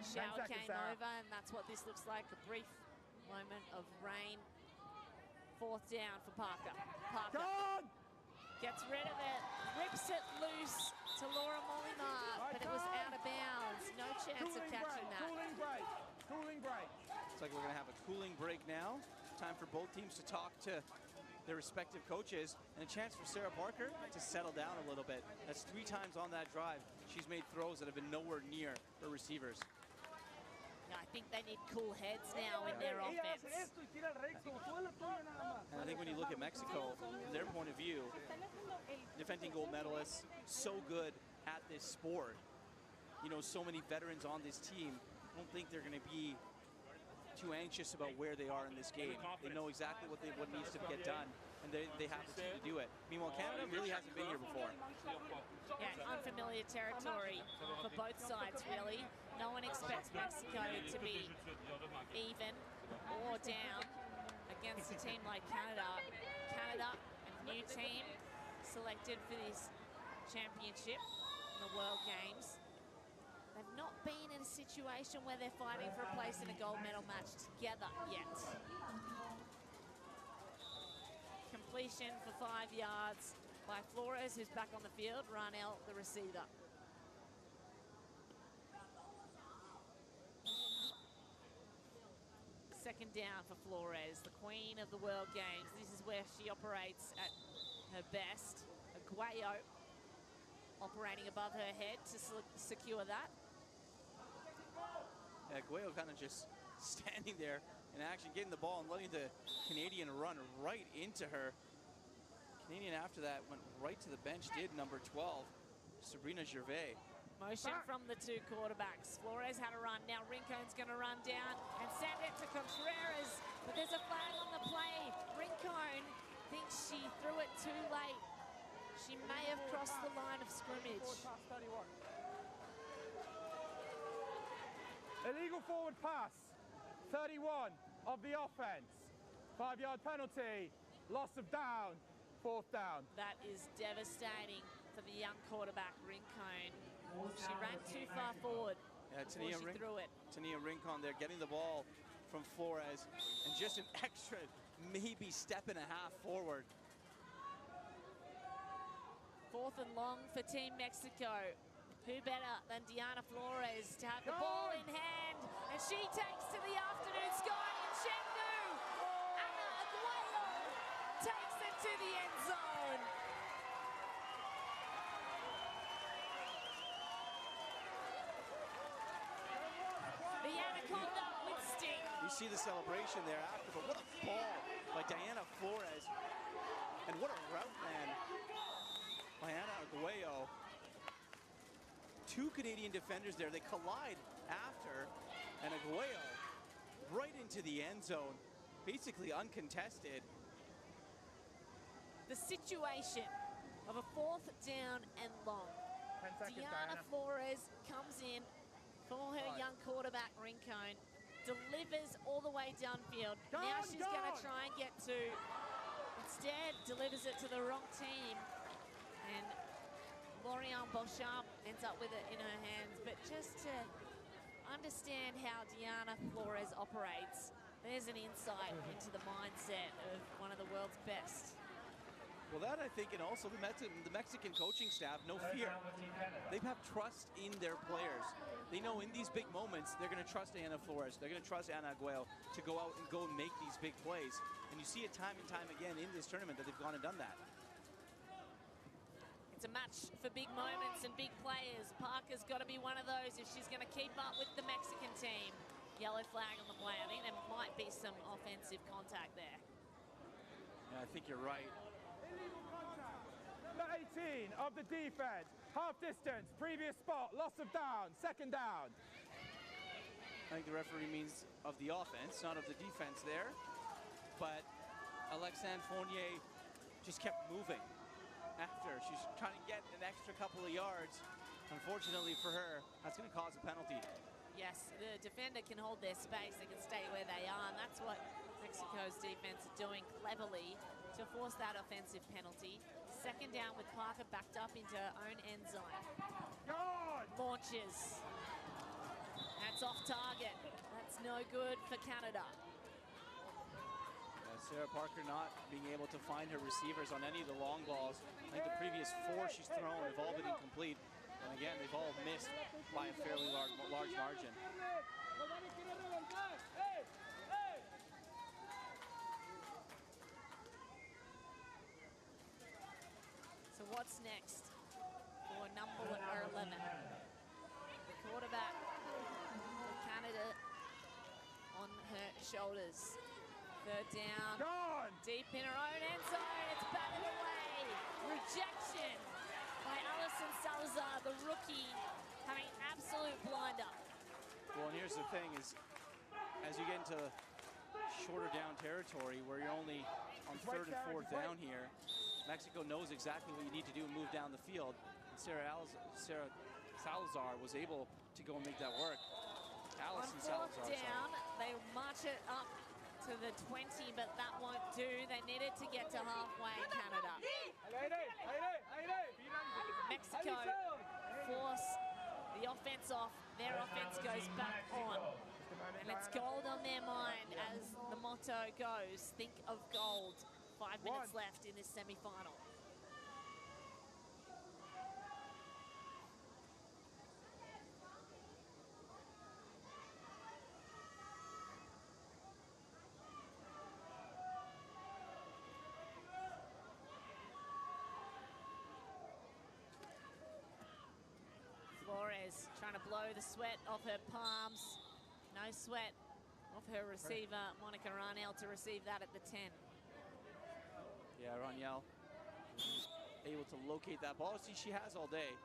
shower came over, and that's what this looks like, a brief moment of rain. Fourth down for Parker. Parker gets rid of it, rips it loose to Laura Molimar, but it was out of bounds. No chance of catching that. Cooling break, cooling break. Looks like we're going to have a cooling break now. Time for both teams to talk to their respective coaches, and a chance for Sarah Parker to settle down a little bit. That's 3 times on that drive. She's made throws that have been nowhere near her receivers. Yeah, I think they need cool heads now in their offense. And I think when you look at Mexico, from their point of view, defending gold medalists, so good at this sport. You know, so many veterans on this team. I don't think they're going to be too anxious about where they are in this game. They know exactly what needs to get done, and they have the team to do it. Meanwhile, Canada really hasn't been here before. Yeah, unfamiliar territory for both sides, really. No one expects Mexico to be even or down against a team like Canada. Canada, a new team selected for this championship in the World Games. They've not been in a situation where they're fighting for a place in a gold medal match together yet. Completion for 5 yards by Flores, who's back on the field. Ranel, the receiver. Second down for Flores, the queen of the World Games. This is where she operates at her best. Aguayo operating above her head to secure that. Aguayo kind of just standing there in action, getting the ball and letting the Canadian run right into her. Canadian after that went right to the bench, did number 12, Sabrina Gervais. Motion from the 2 quarterbacks. Flores had a run. Now Rincon's going to run down and send it to Contreras. But there's a flag on the play. Rincon thinks she threw it too late. She may have crossed the line of scrimmage. Illegal forward pass. 31 of the offense. 5-yard penalty. Loss of down. 4th down. That is devastating for the young quarterback, Rincon. She ran too far forward before she threw it. Tania Rincon there getting the ball from Flores and just an extra maybe step and a half forward. 4th and long for Team Mexico. Who better than Diana Flores to have the ball in hand? And she takes to the afternoon sky in Chengdu. Anna Aguayo takes it to the end zone. The Anaconda with sting. You see the celebration there after, but what a ball by Diana Flores. And what a route man by Anna Aguayo. 2 Canadian defenders there. They collide after, and Aguayo right into the end zone, basically uncontested. The situation of a 4th down and long. 10 seconds, Diana Flores comes in for her young quarterback, Rincon, delivers all the way downfield. Now she's going to try and get to, instead delivers it to the wrong team. And Lorian Beauchamp ends up with it in her hands. But just to understand how Diana Flores operates, there's an insight into the mindset of one of the world's best. Well, that I think, and also the Mexican coaching staff, no fear. They have trust in their players. They know in these big moments, they're going to trust Diana Flores. They're going to trust Anna Aguayo to go out and go and make these big plays. And you see it time and time again in this tournament that they've gone and done that. It's a match for big moments and big players. Parker's got to be one of those if she's going to keep up with the Mexican team. Yellow flag on the play. I think there might be some offensive contact there. Yeah, I think you're right. The 18 of the defense. Half distance, previous spot, loss of down, 2nd down. I think the referee means of the offense, not of the defense there. But Alexandre Fournier just kept moving after. She's trying to get an extra couple of yards. Unfortunately for her, that's going to cause a penalty. Yes, the defender can hold their space. They can stay where they are, and that's what Mexico's defense are doing cleverly to force that offensive penalty. 2nd down with Parker backed up into her own end zone. Launches. That's off target. That's no good for Canada. Sarah Parker not being able to find her receivers on any of the long balls. I think the previous 4 she's thrown have all been incomplete. And again, they've all missed by a fairly large margin. what's next for number 11. The quarterback for Canada on her shoulders. Third down, Gone. deep in her own end zone. It's batted away. Rejection by Alison Salazar, the rookie, having an absolute blinder. Well, and here's the thing is, as you get into shorter down territory where you're only on third and fourth down here, Mexico knows exactly what you need to do and move down the field. And Sarah Salazar was able to go and make that work. Alison On fourth Salazar, down, they march it up to the 20, but that won't do. They needed to get to halfway, Canada. Mexico force the offense off. Their offense goes back on. And it's gold on their mind, as the motto goes. Think of gold. 5 minutes left in this semi-final. Flores trying to blow the sweat off her palms. No sweat off her receiver, Monica Ranel, to receive that at the 10. Yeah, Ranel able to locate that ball. See, she has all day.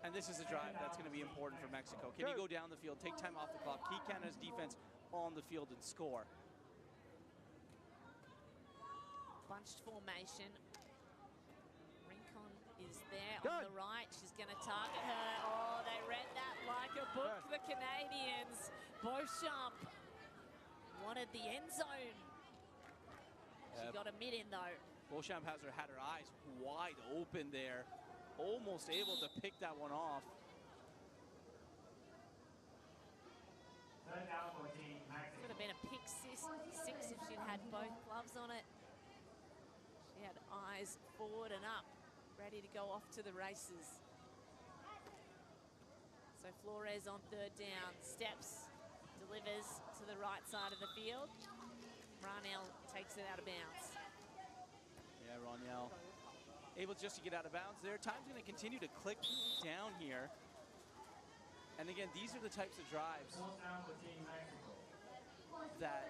And this is a drive that's going to be important for Mexico. Can you go down the field, take time off the clock, keep Canada's defense on the field and score? Bunched formation. Rincon is there on the right. She's going to target her. Oh, they read that like a book, the Canadians. Beauchamp wanted the end zone. She got a mid in though. Beauchamp had her eyes wide open there. Almost able to pick that one off. Third down 14, Mexico. Could have been a pick six if she'd had both gloves on it. She had eyes forward and up, ready to go off to the races. So Flores on third down, steps, delivers to the right side of the field. Ranel takes it out of bounds. Yeah, Ranel able just to get out of bounds there. Time's going to continue to click down here. And again, these are the types of drives Fourth down 14, Mexico. that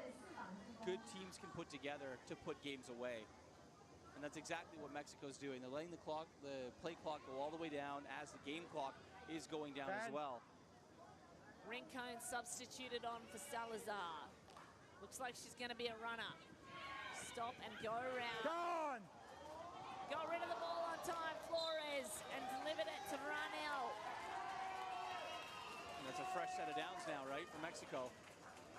good teams can put together to put games away. And that's exactly what Mexico's doing. They're letting the play clock go all the way down as the game clock is going down as well. Rincon substituted on for Salazar. Looks like she's going to be a runner. Stop and go around. Gone! Got rid of the ball on time, Flores, and delivered it to Ranel. And that's a fresh set of downs now, right, for Mexico.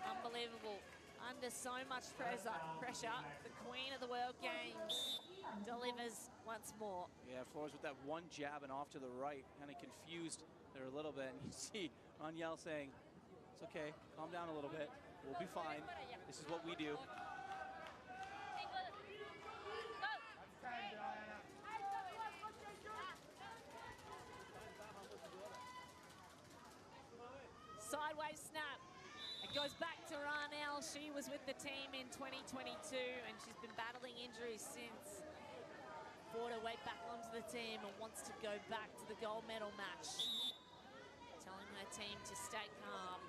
Unbelievable. Under so much pressure, the queen of the World Games delivers once more. Yeah, Flores with that one jab and off to the right, kind of confused there a little bit. And you see Ranel saying, it's okay, calm down a little bit. We'll be fine. This is what we do. Sideways snap. It goes back to Ranel. She was with the team in 2022 and she's been battling injuries since. Fought her way back onto the team and wants to go back to the gold medal match. Telling her team to stay calm.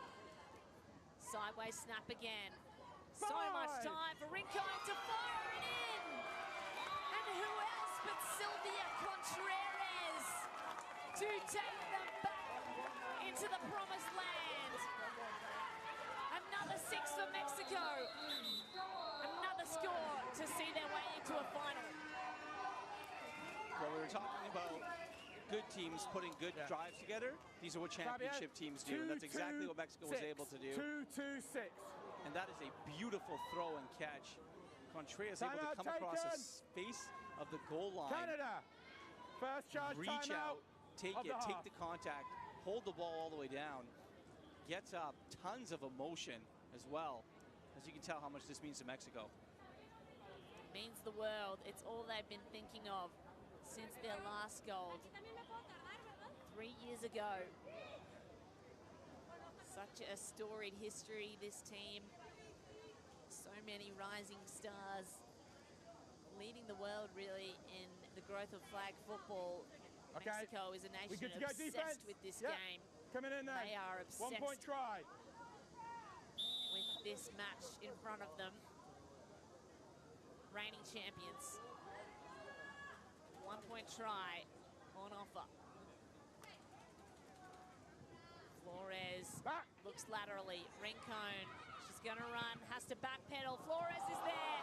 Sideways snap again. So much time for Rincon to fire it in. And who else but Sylvia Contreras to take them back into the promised land. Another 6 for Mexico. Another score to see their way into a final. Well, we were talking about good teams putting good drives together. These are what championship teams do, and that's exactly what Mexico was able to do. 2-2-6. And that is a beautiful throw and catch. Contreras able to come across the space of the goal line. Canada, first charge, reach out, take it, the take the contact, hold the ball all the way down, gets up, tons of emotion as well. As you can tell how much this means to Mexico. It means the world. It's all they've been thinking of since their last gold 3 years ago. Such a storied history, this team. So many rising stars leading the world really in the growth of flag football, Okay. Mexico is a We nation good to go, obsessed defense? with this Yep. game. Coming in there. They are 1 point obsessed try. with this match in front of them. Reigning champions. 1 point try on offer. Flores Back. looks laterally. Rincon, she's going to run, has to backpedal. Flores is there.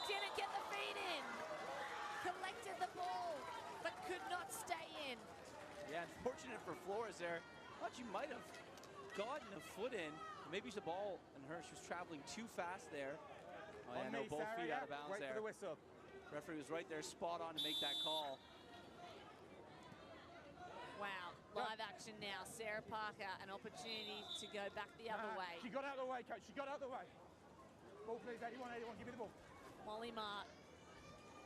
Didn't get the feed in. Collected the ball, but could not stay in. Yeah, unfortunate for Flores there. Thought she might have gotten a foot in. Maybe the ball and her, she was traveling too fast there. Oh, yeah, On no, me, both Sarah, feet yeah. out of bounds Wait there. for the whistle. Referee was right there, spot on to make that call. Wow, live action now. Sarah Parker, an opportunity to go back the other way. She got out of the way, coach. She got out of the way. Ball, please, 81, 81. Give me the ball. Molly Mark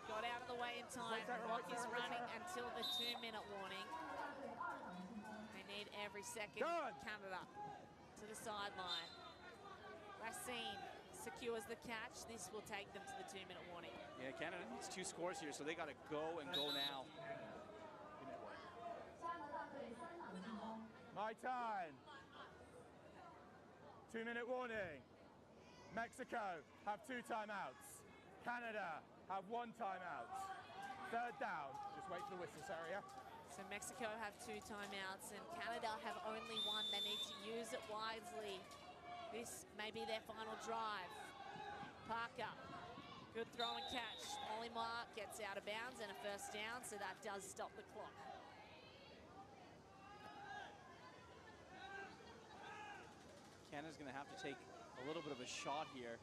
got out of the way in time. Wait, Sarah, Clock wait, is Sarah, wait, running Sarah. until the 2-minute warning. They need every second. Done. Canada to the sideline. Racine secures the catch. This will take them to the 2-minute warning. Yeah, Canada needs 2 scores here, so they got to go and go now. My time. 2-minute warning. Mexico have 2 timeouts. Canada have 1 timeout. 3rd down. Just wait for the whistle, Sarah, yeah? So Mexico have 2 timeouts and Canada have only 1. They need to use it wisely. This may be their final drive. Parker, good throw and catch. Molly Mark gets out of bounds and a 1st down, so that does stop the clock. Canada's going to have to take a little bit of a shot here.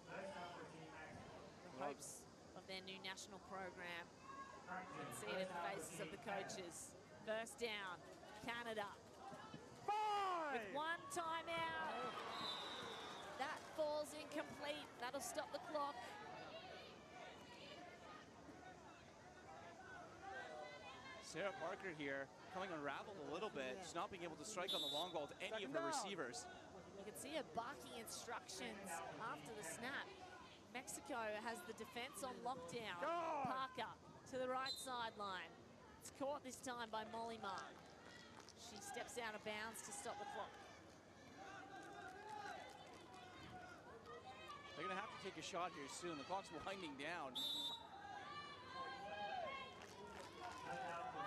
The hopes of their new national program can see it in the faces of the coaches. 1st down, Canada. 5! With 1 timeout. That falls incomplete. That'll stop the clock. Sarah Parker here coming unraveled a little bit. She's not being able to strike on the long ball to any of her receivers. You can see her barking instructions after the snap. Mexico has the defense on lockdown. Parker to the right sideline. It's caught this time by Molly Mark. She steps out of bounds to stop the clock. They're going to have to take a shot here soon. The clock's winding down.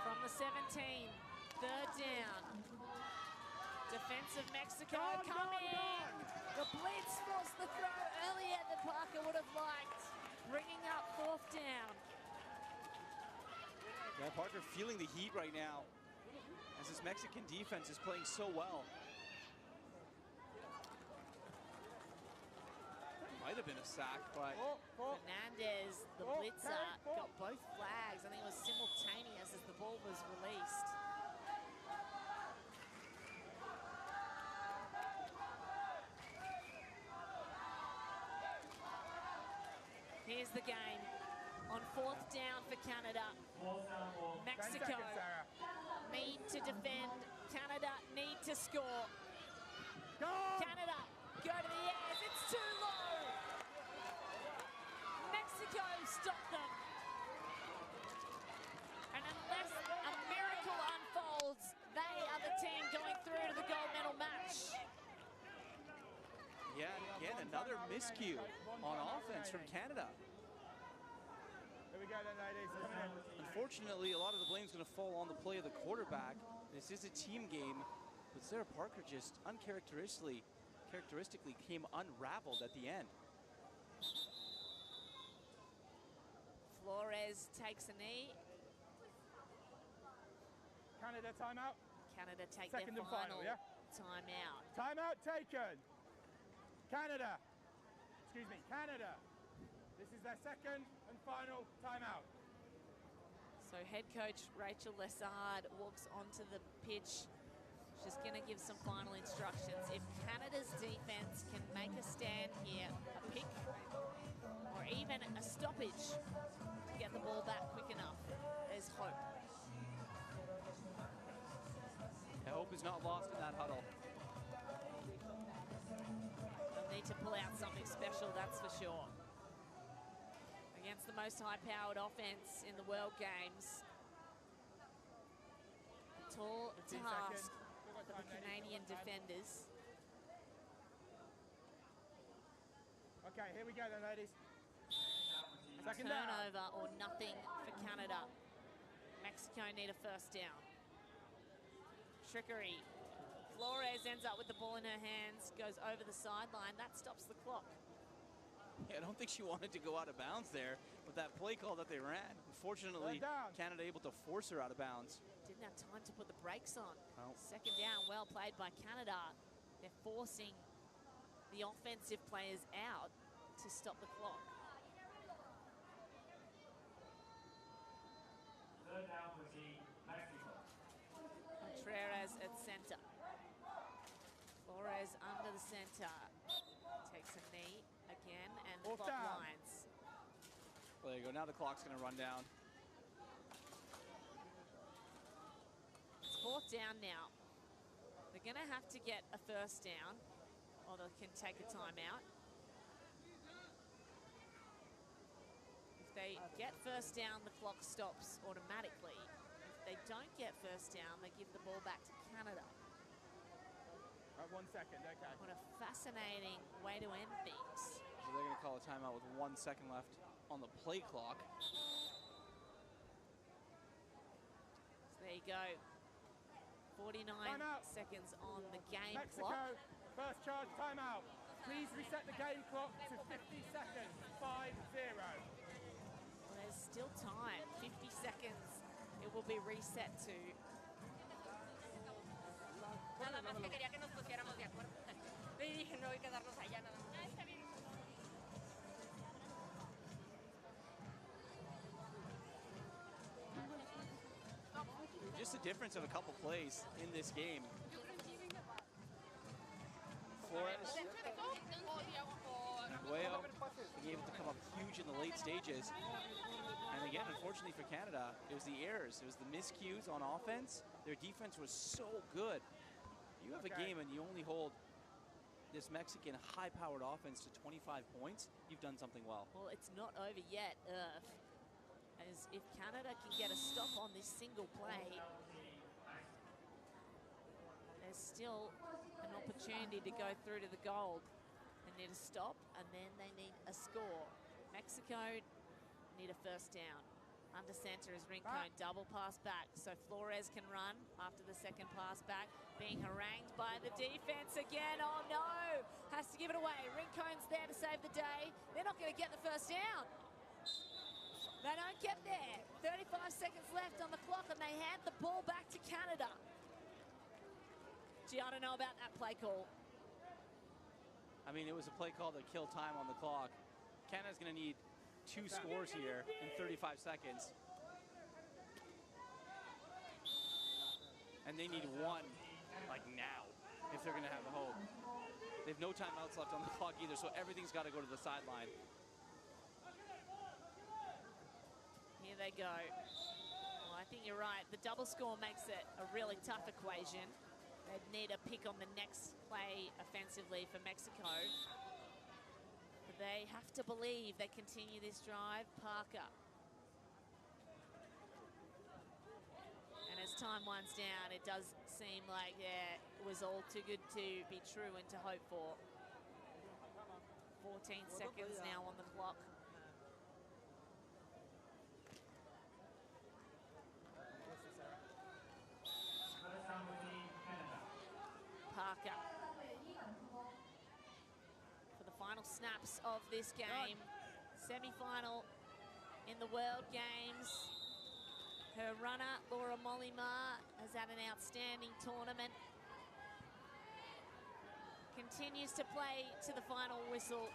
From the 17, 3rd down. Defensive Mexico coming. The blitz forced the throw earlier than Parker would have liked. Bringing up 4th down. Yeah, Parker feeling the heat right now as this Mexican defense is playing so well. Might have been a sack, but Fernandez, the blitzer, got both flags. I think it was simultaneous as the ball was released. Here's the game. On 4th down for Canada. Mexico need to defend. Canada need to score. Canada, go to the airs. It's too low. Mexico stop them. And unless a miracle unfolds, they are the team going through to the gold medal match. yeah, again, another miscue on offense from Canada. Here we go then, ladies. Coming in. Unfortunately, a lot of the blame is going to fall on the play of the quarterback. This is a team game, but Sarah Parker just uncharacteristically came unraveled at the end. Flores takes a knee. Canada timeout. Canada take Second their and final, yeah? timeout. Timeout taken. Canada. Excuse me, Canada. This is their second and final timeout. So head coach Rachel Lessard walks onto the pitch. She's going to give some final instructions. If Canada's defense can make a stand here, a pick or even a stoppage to get the ball back quick enough, there's hope. The hope is not lost in that huddle. They'll need to pull out something special, that's for sure. Against the most high-powered offense in the World Games. A tall 15 task seconds. for the Canadian defenders. Okay, here we go then, ladies. Second down. Turnover or nothing for Canada. Mexico need a first down. Trickery. Flores ends up with the ball in her hands, goes over the sideline. That stops the clock. Yeah, I don't think she wanted to go out of bounds there with that play call that they ran. Unfortunately, Canada able to force her out of bounds. Didn't have time to put the brakes on. Oh. Second down, well played by Canada. They're forcing the offensive players out to stop the clock. Third down for Team Mexico. Contreras at center. Flores under the center. Takes a knee again, and the clock lines. Well, there you go. Now the clock's going to run down. It's fourth down now. They're going to have to get a first down, or they can take a timeout. If they get first down, the clock stops automatically. If they don't get first down, they give the ball back to Canada. 1 second, okay. What a fascinating way to end things. So they're going to call a timeout with 1 second left on the play clock. So there you go. 49 seconds on the game Mexico, clock. first charge timeout. Please reset the game clock to 50 seconds, 5-0. Well, there's still time, 50 seconds. It will be reset to. Nada más que quería que nos pusiéramos de acuerdo. Y dije, no hay que quedarnos allá nada más. Está bien. Just a difference of a couple plays in this game. Flores, Guayo being able to come up huge in the late stages. And again, unfortunately for Canada, it was the errors. It was the miscues on offense. Their defense was so good. You have a game and you only hold this Mexican high-powered offense to 25 points, you've done something well. Well, it's not over yet, as if Canada can get a stop on this single play, there's still an opportunity to go through to the goal. They need a stop, and then they need a score. Mexico need a first down. Under center is Rincon, double pass back, so Flores can run after the second pass back, being harangued by the defense again. Oh no, has to give it away. Rincon's there to save the day. They're not going to get the first down. They don't get there. 35 seconds left on the clock, and they hand the ball back to Canada. Gee, I don't know about that play call. I mean, it was a play call that killed time on the clock. Canada's going to need 2 scores here in 35 seconds. And they need 1, like now, if they're going to have a hope. They have no timeouts left on the clock either, so everything's got to go to the sideline. Here they go. Well, I think you're right. The double score makes it a really tough equation. They'd need a pick on the next play offensively for Mexico. But they have to believe they continue this drive. Parker. And as time winds down, it does seem like, yeah, it was all too good to be true and to hope for. 14 seconds now on the clock. Parker for the final snaps of this game. Semi-final in the World Games. Her runner, Laura Molimar, has had an outstanding tournament. Continues to play to the final whistle.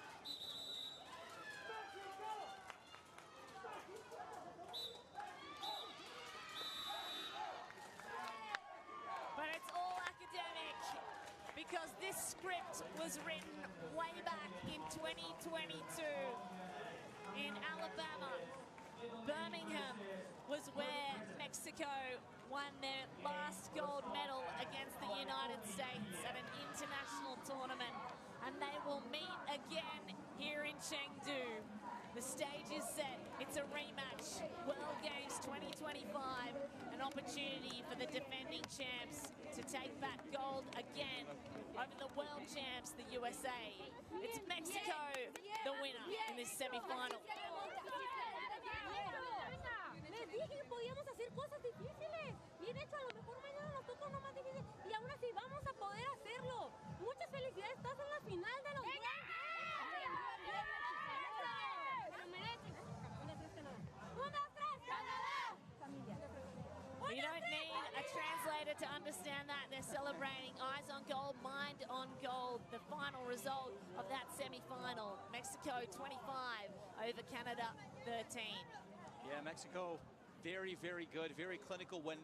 But it's all academic, because this script was written way back in 2022 in Alabama. Birmingham was where Mexico won their last gold medal against the United States at an international tournament, and they will meet again here in Chengdu The stage is set. It's a rematch. World Games 2025. An opportunity for the defending champs to take back gold again over the world champs, the USA. It's Mexico, the winner in this semifinal. Les dije que podíamos hacer cosas difíciles. Y de hecho, a lo mejor mañana nos toca uno más difícil. Y aún así vamos a poder hacerlo. Muchas felicidades. Estás en la final de los World Games. You don't need a translator to understand that. They're celebrating eyes on gold, mind on gold. The final result of that semi-final. Mexico 25 over Canada 13. Yeah, Mexico, very, very good, very clinical when